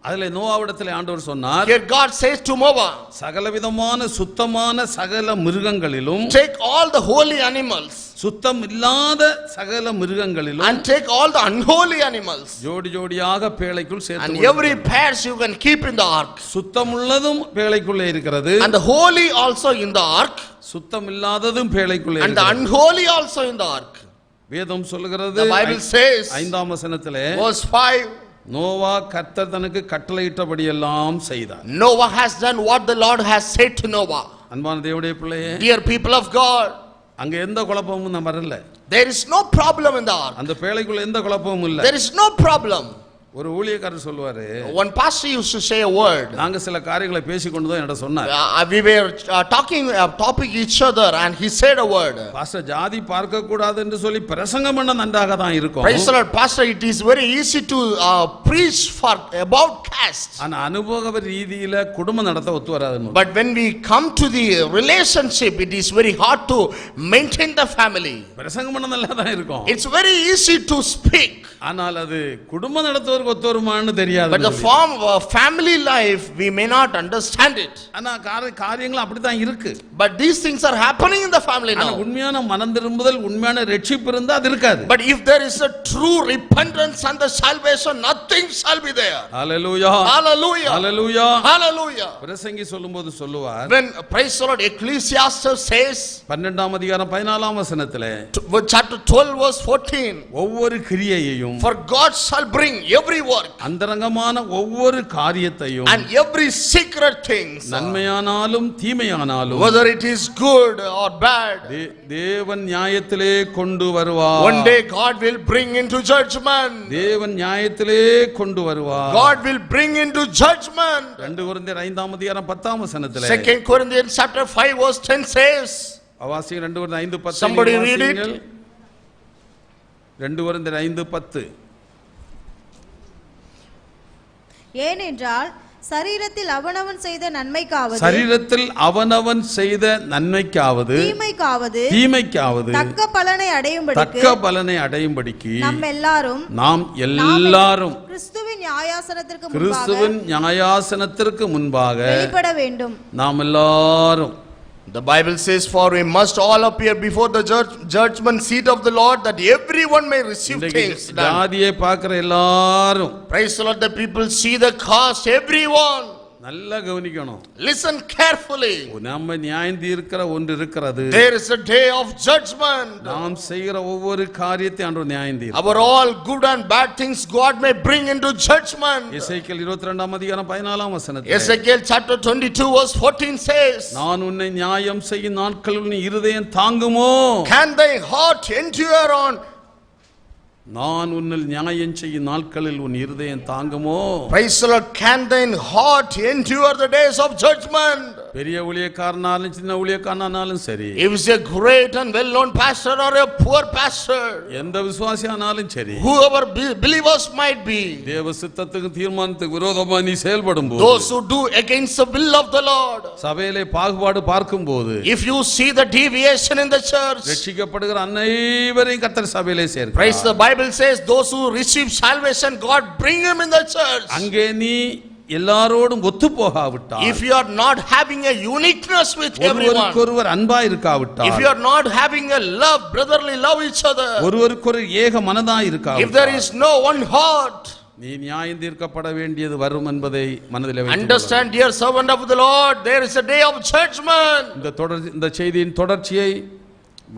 [SPEAKER 2] அதிலே நோவாவிடத்திலே ஆண்டவர் சொன்னார்,
[SPEAKER 1] Here God says to Noah,
[SPEAKER 2] சகலவிதமான சுத்தமான சகல மிருகங்களிலும்,
[SPEAKER 1] take all the holy animals,
[SPEAKER 2] சுத்தம் இல்லாத சகல மிருகங்களிலும்,
[SPEAKER 1] and take all the unholy animals,
[SPEAKER 2] ஜோடி ஜோடியாக பேழைக்குள் சேர்த்து,
[SPEAKER 1] and every pairs you can keep in the ark.
[SPEAKER 2] சுத்தம் உள்ளதும் பேழைக்குள்ளே இருக்கிறது,
[SPEAKER 1] and the holy also in the ark,
[SPEAKER 2] சுத்தம் இல்லாததும் பேழைக்குள்ளே
[SPEAKER 1] and the unholy also in the ark.
[SPEAKER 2] வேதம் சொல்கிறது,
[SPEAKER 1] the Bible says
[SPEAKER 2] 5ஆம் வசனத்திலே,
[SPEAKER 1] verse 5,
[SPEAKER 2] நோவா கர்த்தர் தனக்கு கட்டளையிட்டபடியெல்லாம் செய்தார்.
[SPEAKER 1] Noah has done what the Lord has said to Noah.
[SPEAKER 2] அன்பான தேவனுடைய பிள்ளையே,
[SPEAKER 1] dear people of God,
[SPEAKER 2] அங்க எந்த குழப்பமும் நம்ம வரல.
[SPEAKER 1] there is no problem in the ark.
[SPEAKER 2] அந்த பேழைக்குள்ள எந்த குழப்பமும் இல்ல.
[SPEAKER 1] there is no problem.
[SPEAKER 2] ஒரு ஊழியக்காரர் சொல்வாரு,
[SPEAKER 1] one pastor used to say a word.
[SPEAKER 2] நாங்க சில காரியங்களை பேசிக்கொண்டு தான் என்கிட்ட சொன்னார்.
[SPEAKER 1] We were talking topic each other and he said a word.
[SPEAKER 2] Pastor, ஜாதி பார்க்க கூடாது என்று சொல்லி பிரசங்கம் பண்ண நன்றாக தான் இருக்கும்.
[SPEAKER 1] Praise the Lord. Pastor, it is very easy to preach for about caste.
[SPEAKER 2] ஆனா அனுபவ ரீதியில குடும்பம் நடத்த ஒத்து வராது.
[SPEAKER 1] But when we come to the relationship, it is very hard to maintain the family.
[SPEAKER 2] பிரசங்கம் பண்ண நல்லா தான் இருக்கும்.
[SPEAKER 1] It's very easy to speak.
[SPEAKER 2] ஆனால் அது குடும்பம் நடத்துவதற்கு ஒத்து வருமான்னு தெரியாது.
[SPEAKER 1] But the form of family life we may not understand it.
[SPEAKER 2] ஆனா காரியங்கள் அப்படி தான் இருக்கு.
[SPEAKER 1] But these things are happening in the family now.
[SPEAKER 2] உண்மையான மனம் திரும்புதல், உண்மையான ரட்சிப்பு இருந்தா அது இருக்காது.
[SPEAKER 1] But if there is a true repentance and the salvation, nothing shall be there.
[SPEAKER 2] Hallelujah.
[SPEAKER 1] Hallelujah.
[SPEAKER 2] Hallelujah.
[SPEAKER 1] Hallelujah.
[SPEAKER 2] பிரசங்கி சொல்லும்போது சொல்லுவார்,
[SPEAKER 1] when praise the Lord, Ecclesiastes says
[SPEAKER 2] 12ஆம் அதிகாரம் 14ஆம் வசனத்திலே,
[SPEAKER 1] chapter 12 verse 14,
[SPEAKER 2] ஒவ்வொரு கிரியையையும்,
[SPEAKER 1] for God shall bring every work,
[SPEAKER 2] அந்தரங்கமான ஒவ்வொரு காரியத்தையும்,
[SPEAKER 1] and every secret things,
[SPEAKER 2] நன்மையானாலும் தீமையானாலும்,
[SPEAKER 1] whether it is good or bad,
[SPEAKER 2] தேவன் நியாயத்திலே கொண்டு வருவார்.
[SPEAKER 1] one day God will bring into judgment.
[SPEAKER 2] தேவன் நியாயத்திலே கொண்டு வருவார்.
[SPEAKER 1] God will bring into judgment.
[SPEAKER 2] 2 கொரிந்தியர் 5ஆம் அதிகாரம் 10ஆம் வசனத்திலே,
[SPEAKER 1] 2 Corinthians chapter 5 verse 10 says,
[SPEAKER 2] வாசிங்க 2 கொரிந்தியர் 5:10.
[SPEAKER 1] somebody read it.
[SPEAKER 2] 2 கொரிந்தியர் 5:10.
[SPEAKER 3] ஏனென்றால் சரீரத்தில் அவனவன் செய்த நன்மைக்காவது
[SPEAKER 2] சரீரத்தில் அவனவன் செய்த நன்மைக்காவது தீமைக்காவது
[SPEAKER 3] தக்க பலனை
[SPEAKER 2] அடையும்படிக்கு
[SPEAKER 3] நாம் எல்லாரும் கிறிஸ்துவின்
[SPEAKER 2] நியாயாசனத்திற்கு முன்பாக
[SPEAKER 3] வெளிப்பட வேண்டும்.
[SPEAKER 2] நாம் எல்லாரும்,
[SPEAKER 1] the Bible says, for we must all appear before the judgment seat of the Lord, that everyone may receive things done.
[SPEAKER 2] ஜாதியை பார்க்கிற எல்லாரும்,
[SPEAKER 1] praise the Lord, the people see the cost, everyone.
[SPEAKER 2] நல்லா கவனிக்கணும்.
[SPEAKER 1] Listen carefully.
[SPEAKER 2] நம்ம நியாயம் தீர்க்கிற ஒன்று இருக்கிறது.
[SPEAKER 1] There is a day of judgment.
[SPEAKER 2] நாம் செய்கிற ஒவ்வொரு காரியத்தை ஆண்டவர் நியாயம் தீர்ப்பார்.
[SPEAKER 1] Our all good and bad things God may bring into judgment.
[SPEAKER 2] எசேக்கியேல் 22 அதிகாரம் 14 வசனத்தில்,
[SPEAKER 1] Ezekiel chapter 22 verse 14 says,
[SPEAKER 2] நான் உன்னை நியாயம் செய்யும் நாட்களில் நீ இருதயம் தாங்குமோ?
[SPEAKER 1] Can thy heart endure on?
[SPEAKER 2] நான் உன்னில் நியாயம் செய்யும் நாட்களில் உன் இருதயம் தாங்குமோ?
[SPEAKER 1] Praise the Lord. Can thine heart endure the days of judgment?
[SPEAKER 2] பெரிய ஊழியக்காரனாலும் சின்ன ஊழியக்காரனாலும் சரி,
[SPEAKER 1] if is a great and well known pastor or a poor pastor,
[SPEAKER 2] எந்த விசுவாசியானாலும் சரி,
[SPEAKER 1] whoever believers might be,
[SPEAKER 2] தேவ சித்தத்துக்கு தீர்மானத்துக்கு விரோதமா நீ செயல்படும்போது,
[SPEAKER 1] those who do against the will of the Lord,
[SPEAKER 2] சபையிலே பாகுபாடு பார்க்கும்போது,
[SPEAKER 1] if you see the deviation in the church,
[SPEAKER 2] ரட்சிக்கப்படுகிற அனைவரையும் கர்த்தர் சபையிலே சேர்க்கிறார்.
[SPEAKER 1] praise the Bible says, those who receive salvation God bring them in the church.
[SPEAKER 2] அங்கே நீ எல்லாரோடும் ஒத்து போகாவிட்டால்,
[SPEAKER 1] if you are not having a uniqueness with everyone,
[SPEAKER 2] ஒருவருக்கொருவர் அன்பா இருக்காவிட்டால்,
[SPEAKER 1] if you are not having a love, brotherly love each other,
[SPEAKER 2] ஒருவருக்கொருவர் ஏக மனதாய் இருக்காவிட்டால்,
[SPEAKER 1] if there is no one heart,
[SPEAKER 2] நீ நியாயம் தீர்க்கப்பட வேண்டியது வரும் என்பதை மனதில் வைத்துக் கொள்ளுங்கள்.
[SPEAKER 1] understand, dear servant of the Lord, there is a day of judgment.
[SPEAKER 2] இந்த செய்தியின் தொடர்ச்சியை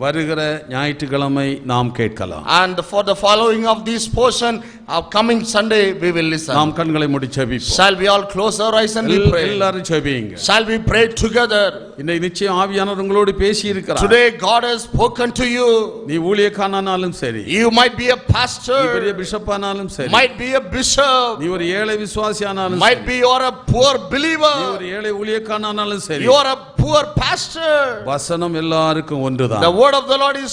[SPEAKER 2] வருகிற ஞாயிற்றுக்கிழமை நாம் கேட்கலாம்.
[SPEAKER 1] And for the following of this portion of coming Sunday we will listen.
[SPEAKER 2] நாம் கண்களை மூடி ஜெபிப்போம்.
[SPEAKER 1] Shall we all close our eyes and we pray?
[SPEAKER 2] எல்லாரும் ஜெபிங்க.
[SPEAKER 1] Shall we pray together?
[SPEAKER 2] இன்னைக்கு நிச்சயம் ஆவியானவர் உங்களோடு பேசி இருக்கிறார்.
[SPEAKER 1] Today God has spoken to you.
[SPEAKER 2] நீ ஊழியக்காரனாலும் சரி,
[SPEAKER 1] you might be a pastor,
[SPEAKER 2] நீ பெரிய பிஷப்பானாலும் சரி,
[SPEAKER 1] might be a bishop,
[SPEAKER 2] நீ ஒரு ஏழை விசுவாசியானாலும் சரி,
[SPEAKER 1] might be you are a poor believer,
[SPEAKER 2] நீ ஒரு ஏழை ஊழியக்காரனாலும் சரி,
[SPEAKER 1] you are a poor pastor.
[SPEAKER 2] வசனம் எல்லாருக்கும் ஒன்றுதான்.
[SPEAKER 1] The word of the Lord is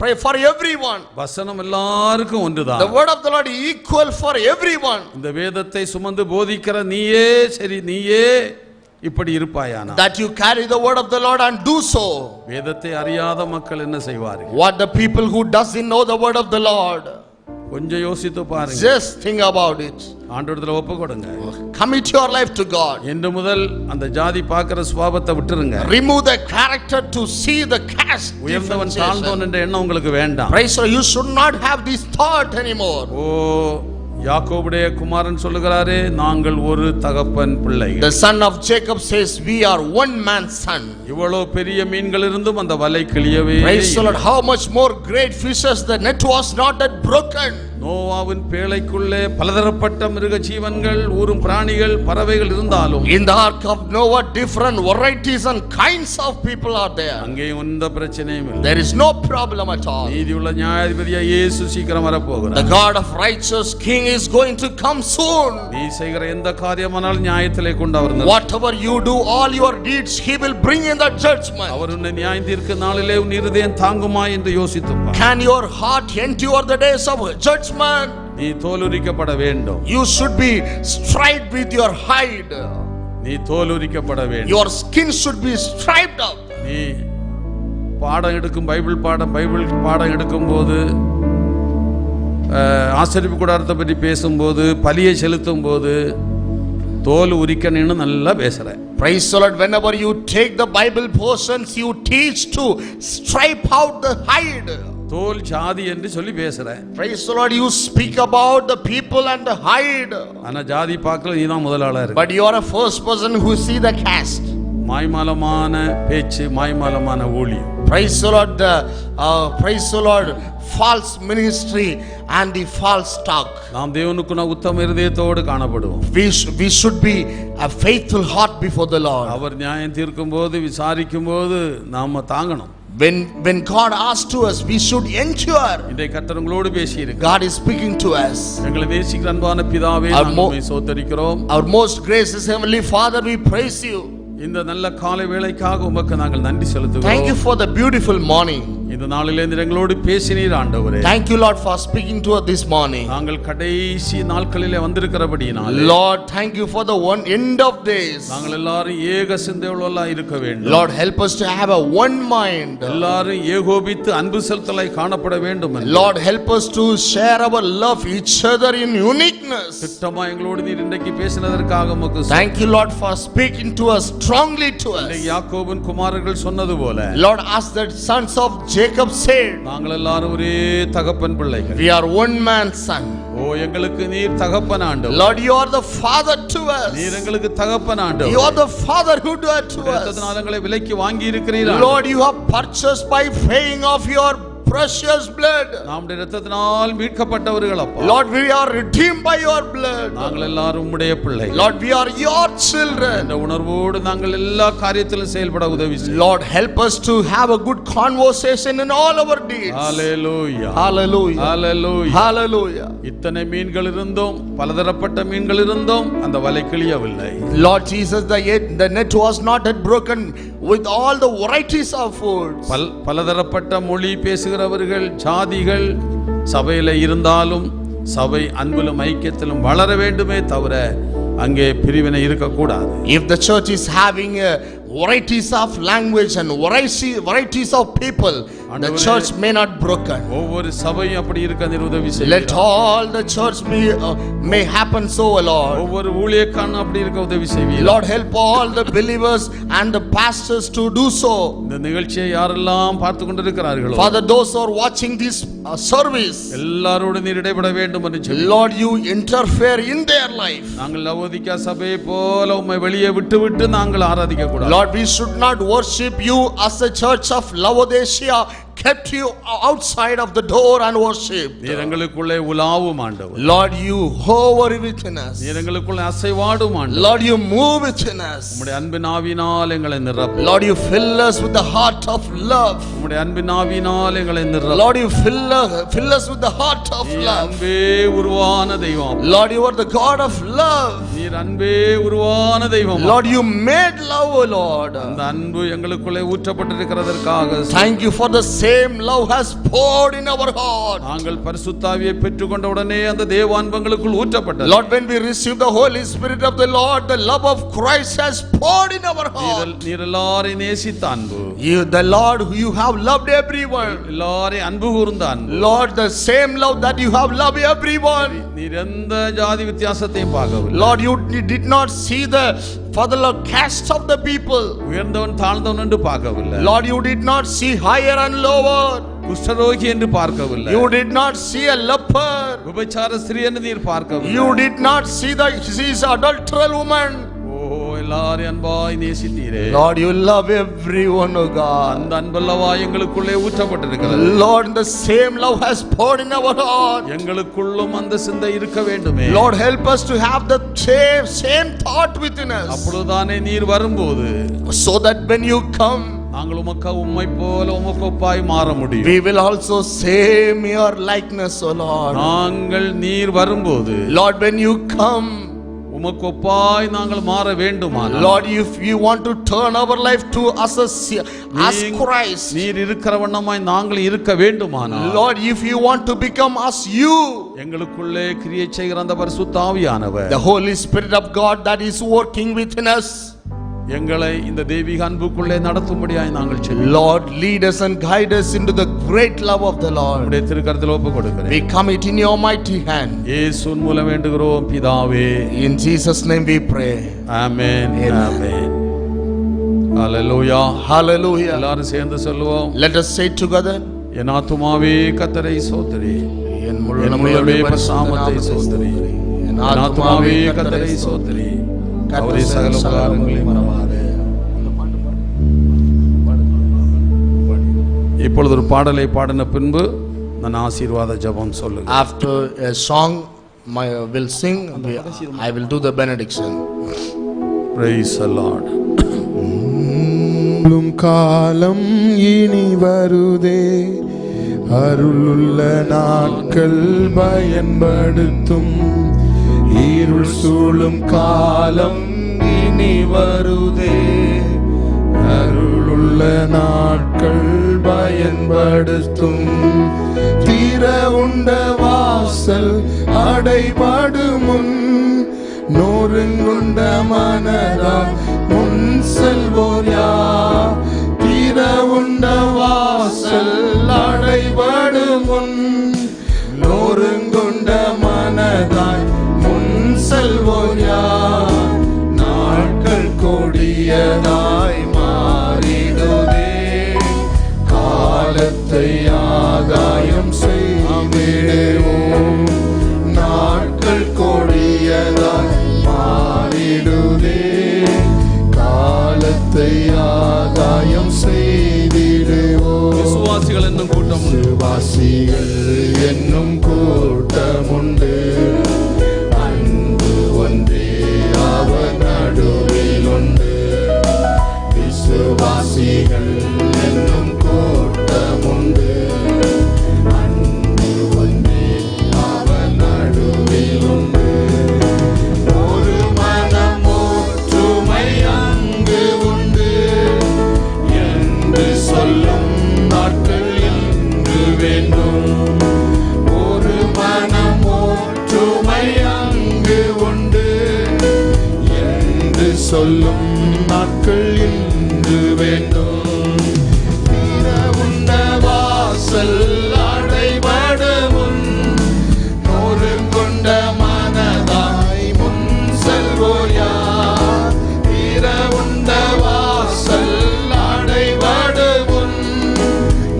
[SPEAKER 1] pray for everyone.
[SPEAKER 2] வசனம் எல்லாருக்கும் ஒன்றுதான்.
[SPEAKER 1] The word of the Lord is equal for everyone.
[SPEAKER 2] இந்த வேதத்தை சுமந்து போதிக்கிற நீயே சரி, நீயே இப்படி இருப்பாயானா,
[SPEAKER 1] that you carry the word of the Lord and do so,
[SPEAKER 2] வேதத்தை அறியாத மக்கள் என்ன செய்வார்கள்?
[SPEAKER 1] what the people who doesn't know the word of the Lord,
[SPEAKER 2] கொஞ்சம் யோசித்து பாருங்க.
[SPEAKER 1] just think about it.
[SPEAKER 2] ஆண்டவரிடத்துல ஒப்பு கொடுங்க.
[SPEAKER 1] commit your life to God.
[SPEAKER 2] இன்று முதல் அந்த ஜாதி பார்க்கிற சுபாவத்தை விட்டுருங்க.
[SPEAKER 1] remove the character to see the caste.
[SPEAKER 2] உயர்ந்தவன் தாழ்ந்தவன் என்ற எண்ணம் உங்களுக்கு வேண்டாம்.
[SPEAKER 1] praise God, you should not have this thought anymore.
[SPEAKER 2] ஓ, யாக்கோபுடைய குமாரன் சொல்லுகிறாரே, நாங்கள் ஒரு தகப்பன் பிள்ளைகள்.
[SPEAKER 1] the son of Jacob says, we are one man's son.
[SPEAKER 2] இவ்வளவு பெரிய மீன்கள் இருந்தும் அந்த வலை கிழியவே.
[SPEAKER 1] praise the Lord, how much more great fishes, the net was not yet broken.
[SPEAKER 2] நோவாவின் பேழைக்குள்ளே பலதரப்பட்ட மிருக ஜீவன்கள், ஊரும் பிராணிகள், பறவைகள் இருந்தாலும்,
[SPEAKER 1] in the ark of Noah different varieties and kinds of people are there.
[SPEAKER 2] அங்கே எந்த பிரச்சனையும் இல்லை.
[SPEAKER 1] there is no problem at all.
[SPEAKER 2] நீதியுள்ள நியாயாதிபதியாகிய இயேசு சீக்கிரம் வரப்போகிறார்.
[SPEAKER 1] the God of righteous king is going to come soon.
[SPEAKER 2] நீ செய்கிற எந்த காரியமானாலும் நியாயத்திலே கொண்டு அவர் நிறுத்துவார்.
[SPEAKER 1] whatever you do, all your deeds he will bring in the judgment.
[SPEAKER 2] அவர் உன்னை நியாயம் தீர்க்கும் நாளிலே உன் இருதயம் தாங்குமா என்று யோசித்து பார்.
[SPEAKER 1] can your heart endure the days of judgment?
[SPEAKER 2] நீ தோலுரிக்கப்பட வேண்டும்.
[SPEAKER 1] you should be striped with your hide.
[SPEAKER 2] நீ தோலுரிக்கப்பட வேண்டும்.
[SPEAKER 1] your skin should be striped up.
[SPEAKER 2] நீ பாடம் எடுக்கும் பைபிள் பாடம் எடுக்கும் போது, ஆசரிப்பு கூடாரத்தை பற்றி பேசும்போது, பலியை செலுத்தும் போது தோல் உரிக்கணும்னு நல்லா பேசுற.
[SPEAKER 1] praise the Lord, whenever you take the Bible portions you teach to stripe out the hide.
[SPEAKER 2] தோல் ஜாதி என்று சொல்லி பேசுற.
[SPEAKER 1] praise the Lord, you speak about the people and the hide.
[SPEAKER 2] ஆனா ஜாதி பார்க்கல நீ தான் முதலாளா இருக்க.
[SPEAKER 1] but you are a first person who see the caste.
[SPEAKER 2] மாய்மாலமான பேச்சு, மாய்மாலமான ஊழியம்.
[SPEAKER 1] praise the Lord, praise the Lord, false ministry and the false talk.
[SPEAKER 2] நாம் தேவனுக்குன உத்தம இருதயத்தோடு காணப்படுவோம்.
[SPEAKER 1] we should be a faithful heart before the Lord.
[SPEAKER 2] அவர் நியாயம் தீர்க்கும் போது, விசாரிக்கும் போது நாம தாங்கணும்.
[SPEAKER 1] when God asks to us, we should endure.
[SPEAKER 2] இன்றைக்கு கர்த்தர் உங்களோடு பேசி இருக்கிறார்.
[SPEAKER 1] God is speaking to us.
[SPEAKER 2] எங்களை நேசிக்கிற அன்பான பிதாவே, நாமே ஸ்தோத்திரிக்கிறோம்.
[SPEAKER 1] our most gracious heavenly Father, we praise you.
[SPEAKER 2] இந்த நல்ல காலை வேளைக்காக உமக்கு நாங்கள் நன்றி செலுத்துகிறோம்.
[SPEAKER 1] thank you for the beautiful morning.
[SPEAKER 2] இந்த நாளிலே நீர் எங்களோடு பேசினீர் ஆண்டவரே.
[SPEAKER 1] Thank you, Lord, for speaking to us this morning.
[SPEAKER 2] நாங்கள் கடைசி நாட்களிலே வந்திருக்கிறபடியினால்
[SPEAKER 1] Lord, thank you for the end of days.
[SPEAKER 2] நாங்கள் எல்லாரும் ஏக சிந்தையுள்ளவர்களாய் இருக்க வேண்டும்.
[SPEAKER 1] Lord, help us to have a one mind.
[SPEAKER 2] எல்லாரும் ஏகோபித்து அன்பு செலுத்தலாய் காணப்பட வேண்டும்.
[SPEAKER 1] Lord, help us to share our love each other in uniqueness.
[SPEAKER 2] திட்டமா எங்களோடு நீர் இன்றைக்கு பேசினதற்காக உமக்கு
[SPEAKER 1] Thank you, Lord, for speaking to us strongly to us.
[SPEAKER 2] யாக்கோபின் குமாரர்கள் சொன்னது போல
[SPEAKER 1] Lord, as the sons of Jacob said,
[SPEAKER 2] நாங்கள் எல்லாரும் ஒரே தகப்பன் பிள்ளைகள்.
[SPEAKER 1] we are one man's son.
[SPEAKER 2] ஓ எங்களுக்கு நீர் தகப்பன் ஆண்டவர்.
[SPEAKER 1] Lord, you are the father to us.
[SPEAKER 2] நீர் எங்களுக்கு தகப்பன் ஆண்டவர்.
[SPEAKER 1] You are the fatherhood to us.
[SPEAKER 2] ரத்தத்தினால் எங்களை விலைக்கு வாங்கி இருக்கிறீர்.
[SPEAKER 1] Lord, you have purchased by paying of your precious blood.
[SPEAKER 2] நம்முடைய இரத்தத்தினால் மீட்கப்பட்டவர்கள் அப்பா.
[SPEAKER 1] Lord, we are redeemed by your blood.
[SPEAKER 2] நாங்கள் எல்லாரும் உம்முடைய பிள்ளைகள்.
[SPEAKER 1] Lord, we are your children.
[SPEAKER 2] இந்த உணர்வோடு நாங்கள் எல்லா காரியத்திலும் செயல்பட உதவி செய்யும்.
[SPEAKER 1] Lord, help us to have a good conversation in all our deeds.
[SPEAKER 2] Hallelujah
[SPEAKER 1] Hallelujah.
[SPEAKER 2] Hallelujah
[SPEAKER 1] Hallelujah.
[SPEAKER 2] இத்தனை மீன்கள் இருந்தும் பலதரப்பட்ட மீன்கள் இருந்தும் அந்த வலை கிழியவில்லை.
[SPEAKER 1] Lord Jesus, the net was not yet broken with all the varieties of food.
[SPEAKER 2] பலதரப்பட்ட மொழி பேசுகிறவர்கள் ஜாதிகள் சபையில இருந்தாலும் சபை அன்பிலும் ஐக்கியத்திலும் வளர வேண்டுமே தவிர அங்கே பிரிவினை இருக்கக்கூடாது.
[SPEAKER 1] If the church is having varieties of language and varieties of people, the church may not broken.
[SPEAKER 2] ஒவ்வொரு சபையும் அப்படி இருக்க நீர் உதவி செய்யுங்க.
[SPEAKER 1] Let all the church may happen so, Lord.
[SPEAKER 2] ஒவ்வொரு ஊழியக்காரனும் அப்படி இருக்க உதவி செய்வீர்.
[SPEAKER 1] Lord, help all the believers and the pastors to do so.
[SPEAKER 2] இந்த நிகழ்ச்சியை யாரெல்லாம் பார்த்து கொண்டிருக்கிறார்களோ
[SPEAKER 1] Father, those who are watching this service,
[SPEAKER 2] எல்லாரோடு நீர் இடைபட வேண்டும் என்று சொல்லி
[SPEAKER 1] Lord, you interfere in their life.
[SPEAKER 2] நாங்கள் லவோதிக்கா சபையை போல உம்மை வெளியே விட்டு நாங்கள் ஆராதிக்க கூடாது.
[SPEAKER 1] Lord, we should not worship you as the church of Laodicea kept you outside of the door and worshiped.
[SPEAKER 2] நீர் எங்களுக்குள்ளே உலாவும் ஆண்டவர்.
[SPEAKER 1] Lord, you hover within us.
[SPEAKER 2] நீர் எங்களுக்குள்ளே அசைவாடும் ஆண்டவர்.
[SPEAKER 1] Lord, you move within us.
[SPEAKER 2] உம்முடைய அன்பின் ஆவியினால் எங்களை நிரப்பு.
[SPEAKER 1] Lord, you fill us with the heart of love.
[SPEAKER 2] உம்முடைய அன்பின் ஆவியினால் எங்களை நிரப்பு.
[SPEAKER 1] Lord, you fill us with the heart of love.
[SPEAKER 2] அன்பே உருவான தெய்வம்.
[SPEAKER 1] Lord, you are the God of love.
[SPEAKER 2] நீர் அன்பே உருவான தெய்வம்.
[SPEAKER 1] Lord, you made love, Lord.
[SPEAKER 2] அந்த அன்பு எங்களுக்குள்ளே ஊற்றப்பட்டிருக்கிறதற்காக
[SPEAKER 1] Thank you for the same love has poured in our heart.
[SPEAKER 2] நாங்கள் பரிசுத்த ஆவியை பெற்றுக்கொண்ட உடனே அந்த தேவ அன்பங்களுக்குள் ஊற்றப்பட்டது.
[SPEAKER 1] Lord, when we receive the Holy Spirit of the Lord, the love of Christ has poured in our heart.
[SPEAKER 2] நீர் எல்லாரையும் நேசித்த அன்பு.
[SPEAKER 1] You, the Lord, you have loved everyone.
[SPEAKER 2] எல்லாரையும் அன்பு கூர்ந்த அன்பு.
[SPEAKER 1] Lord, the same love that you have loved everyone.
[SPEAKER 2] நீர் எந்த ஜாதி வித்தியாசத்தையும் பார்க்கவில்லை.
[SPEAKER 1] Lord, you did not see the Father, Lord, caste of the people.
[SPEAKER 2] உயர்ந்தவன் தாழ்ந்தவன் என்று பார்க்கவில்லை.
[SPEAKER 1] Lord, you did not see higher and lower.
[SPEAKER 2] குஷ்டரோகி என்று பார்க்கவில்லை.
[SPEAKER 1] You did not see a leper.
[SPEAKER 2] விபச்சார ஸ்திரீ என்று நீர் பார்க்கவில்லை.
[SPEAKER 1] You did not see this adulteral woman.
[SPEAKER 2] எல்லாரையும் அன்பாய் நேசித்தீரே.
[SPEAKER 1] Lord, you love everyone, O God.
[SPEAKER 2] அந்த அன்பல்லவா எங்களுக்குள்ளே ஊற்றப்பட்டிருக்கிறது.
[SPEAKER 1] Lord, the same love has poured in our heart.
[SPEAKER 2] எங்களுக்குள்ளும் அந்த சிந்தை இருக்க வேண்டுமே.
[SPEAKER 1] Lord, help us to have the same thought within us.
[SPEAKER 2] அப்பொழுதுதானே நீர் வரும்போது
[SPEAKER 1] so that when you come,
[SPEAKER 2] நாங்கள் உம்மை போல உமக்கு ஒப்பாய் மாற முடியும்.
[SPEAKER 1] we will also same your likeness, O Lord.
[SPEAKER 2] நாங்கள் நீர் வரும்போது
[SPEAKER 1] Lord, when you come,
[SPEAKER 2] உமக்கு ஒப்பாய் நாங்கள் மாற வேண்டுமானால்
[SPEAKER 1] Lord, if you want to turn our life to us as Christ,
[SPEAKER 2] நீர் இருக்கிற வண்ணமாய் நாங்கள் இருக்க வேண்டுமானால்
[SPEAKER 1] Lord, if you want to become as you,
[SPEAKER 2] எங்களுக்குள்ளே கிரியை செய்கிற அந்த பரிசுத்த ஆவியானவர்,
[SPEAKER 1] the Holy Spirit of God that is working within us,
[SPEAKER 2] எங்களை இந்த தெய்வீக அன்புக்குள்ளே நடத்தும்படியாய் நாங்கள் செல்லுவோம்.
[SPEAKER 1] Lord, lead us and guide us into the great love of the Lord.
[SPEAKER 2] உம்முடைய திருக்கரத்தில் ஒப்புக் கொடுக்கிறேன்.
[SPEAKER 1] We commit in your mighty hand.
[SPEAKER 2] இயேசுவின் மூலம் வேண்டுகிறோம் பிதாவே.
[SPEAKER 1] In Jesus' name we pray.
[SPEAKER 2] Amen. Amen. Hallelujah.
[SPEAKER 1] Hallelujah.
[SPEAKER 2] எல்லாரும் சேர்ந்து சொல்லுவோம்.
[SPEAKER 1] Let us say together.
[SPEAKER 2] என் ஆத்துமாவே கர்த்தரை ஸ்தோத்திரி.
[SPEAKER 1] என்
[SPEAKER 2] முழுமே பரிசுத்தத்தை ஸ்தோத்திரி. என் ஆத்துமாவே கர்த்தரை ஸ்தோத்திரி. அவரே சகல உபகாரங்களையும் மறவாதே. இப்பொழுது ஒரு பாடலை பாடின பின்பு நான் ஆசீர்வாத ஜெபம் சொல்லுங்க.
[SPEAKER 1] After a song will sing, I will do the benediction.
[SPEAKER 2] Praise the Lord.
[SPEAKER 4] காலம் இனி வருதே, அருளுள்ள நாட்கள் பயன்படுத்தும். இருள் சூழும் காலம் இனி வருதே, அருளுள்ள நாட்கள் பயன்படுத்தும். தீர உண்ட வாசல் அடைபடும் முன் நொறுங்குண்ட மனதால் முன் செல்வோர் யார்? தீர உண்ட வாசல் அடைபடும் முன் நொறுங்குண்ட மனதாய் முன் செல்வோர் யார்? நாட்கள் கொடியதாய் மாறிடுதே, காலத்தை ஆதாயம் செய்திடுவோம். நாட்கள் கொடியதாய் மாறிடுதே, காலத்தை ஆதாயம் செய்திடுவோம்.
[SPEAKER 2] விசுவாசிகள் என்னும் கூட்டம்,
[SPEAKER 4] விசுவாசிகள் என்னும் கூட்டமுண்டு. அன்பு ஒன்றே அவர் நடுவில் உண்டு. விசுவாசிகள் என்னும் கூட்டமுண்டு. அன்பு ஒன்றே அவர் நடுவில் உண்டு. ஒரு மனம் ஒற்றுமை அங்கு உண்டு என்று சொல்லும் நாட்கள் இன்று வேண்டும். ஒரு மனம் ஒற்றுமை அங்கு உண்டு என்று சொல்லும் நாட்கள் இன்று வேண்டும். தீர உண்ட வாசல் அடைபடும் முன் நொறுங்குண்ட மனதாய் முன் செல்வோர் யார்? தீர உண்ட வாசல் அடைபடும் முன்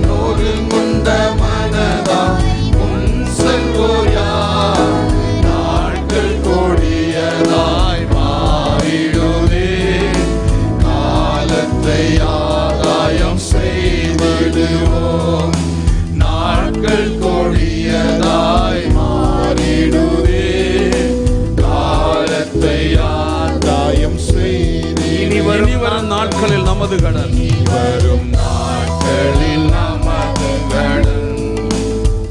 [SPEAKER 4] நொறுங்குண்ட மனதாய் முன் செல்வோர் யார்? நாட்கள் கொடியதாய் மாறிடுதே, காலத்தை ஆதாயம் செய்திடுவோம். நாட்கள் கொடியதாய் மாறிடுதே, காலத்தை ஆதாயம்
[SPEAKER 2] இனி வரும் நாட்களில் நமது கடன்,
[SPEAKER 4] வரும் நாட்களில் நமது கடன்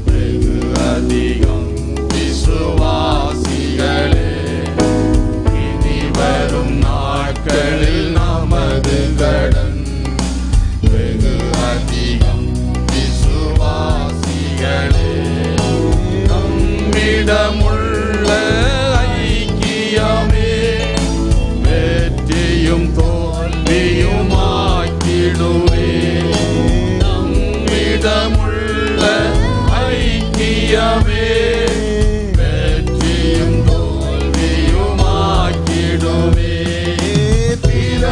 [SPEAKER 4] வெகு அதிகம். விசுவாசிகளே, இனி வரும் நாட்களில் நமது கடன் வெகு அதிகம். விசுவாசிகளே, நம்மிடமுள்ள ஐக்கியமே வெற்றியும் தோல்வியும் ஆக்கிடுவே. நம்மிடமுள்ள ஐக்கியமே வெற்றியும் தோல்வியும் ஆக்கிடுவே. தீர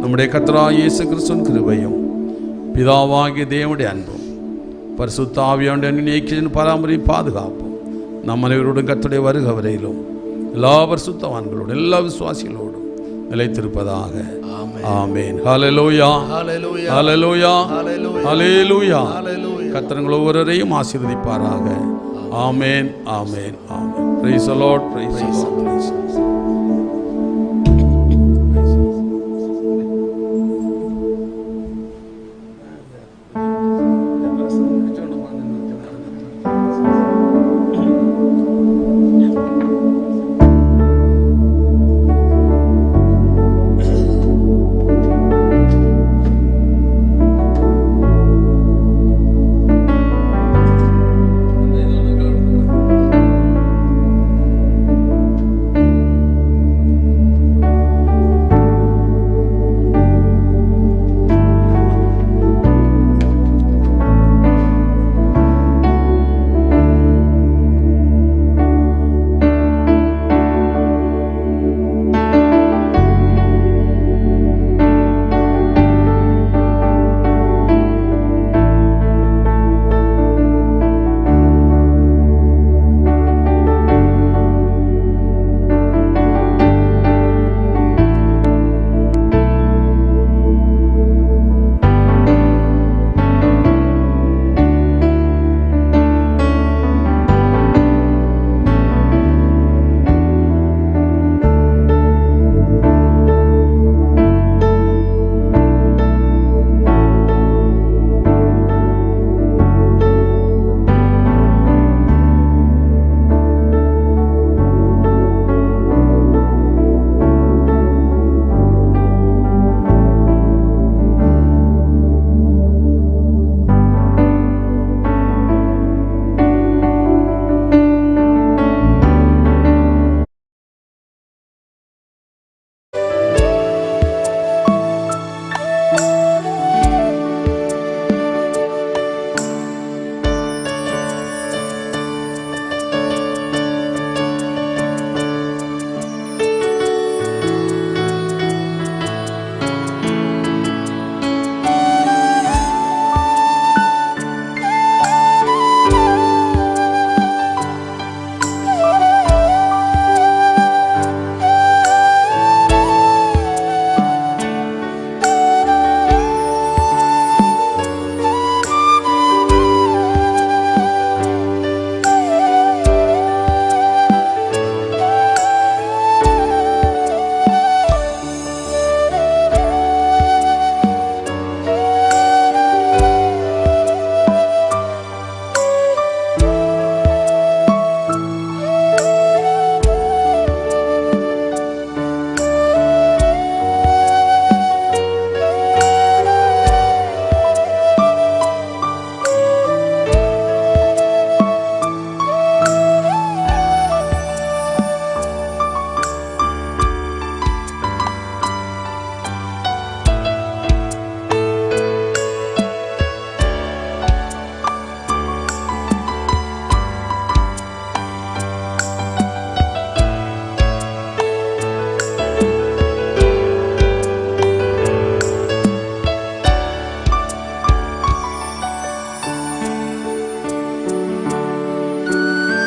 [SPEAKER 2] நம்முடைய கர்த்தராகிய இயேசு கிறிஸ்துவின் கிருபையும் பிதாவாகிய தேவனுடைய அன்பும் பரிசுத்த ஆவியானவருடைய அன்பின் பராமரிப்பு பாதுகாப்பும் நம் அனைவரோடும் கர்த்தருடைய வருகை வரையிலும் எல்லா பரிசுத்தவான்களோடும் எல்லா விசுவாசிகளோடும் நிலைத்திருப்பதாக. ஆமென். ஹல்லேலூயா,
[SPEAKER 1] Hallelujah.
[SPEAKER 2] ஹல்லேலூயா,
[SPEAKER 1] Hallelujah.
[SPEAKER 2] ஹல்லேலூயா.
[SPEAKER 1] Hallelujah.
[SPEAKER 2] கர்த்தர் ஒவ்வொருவரையும் ஆசீர்வதிப்பாராக. ஆமென், ஆமென், ஆமென். Praise the Lord, praise the Lord.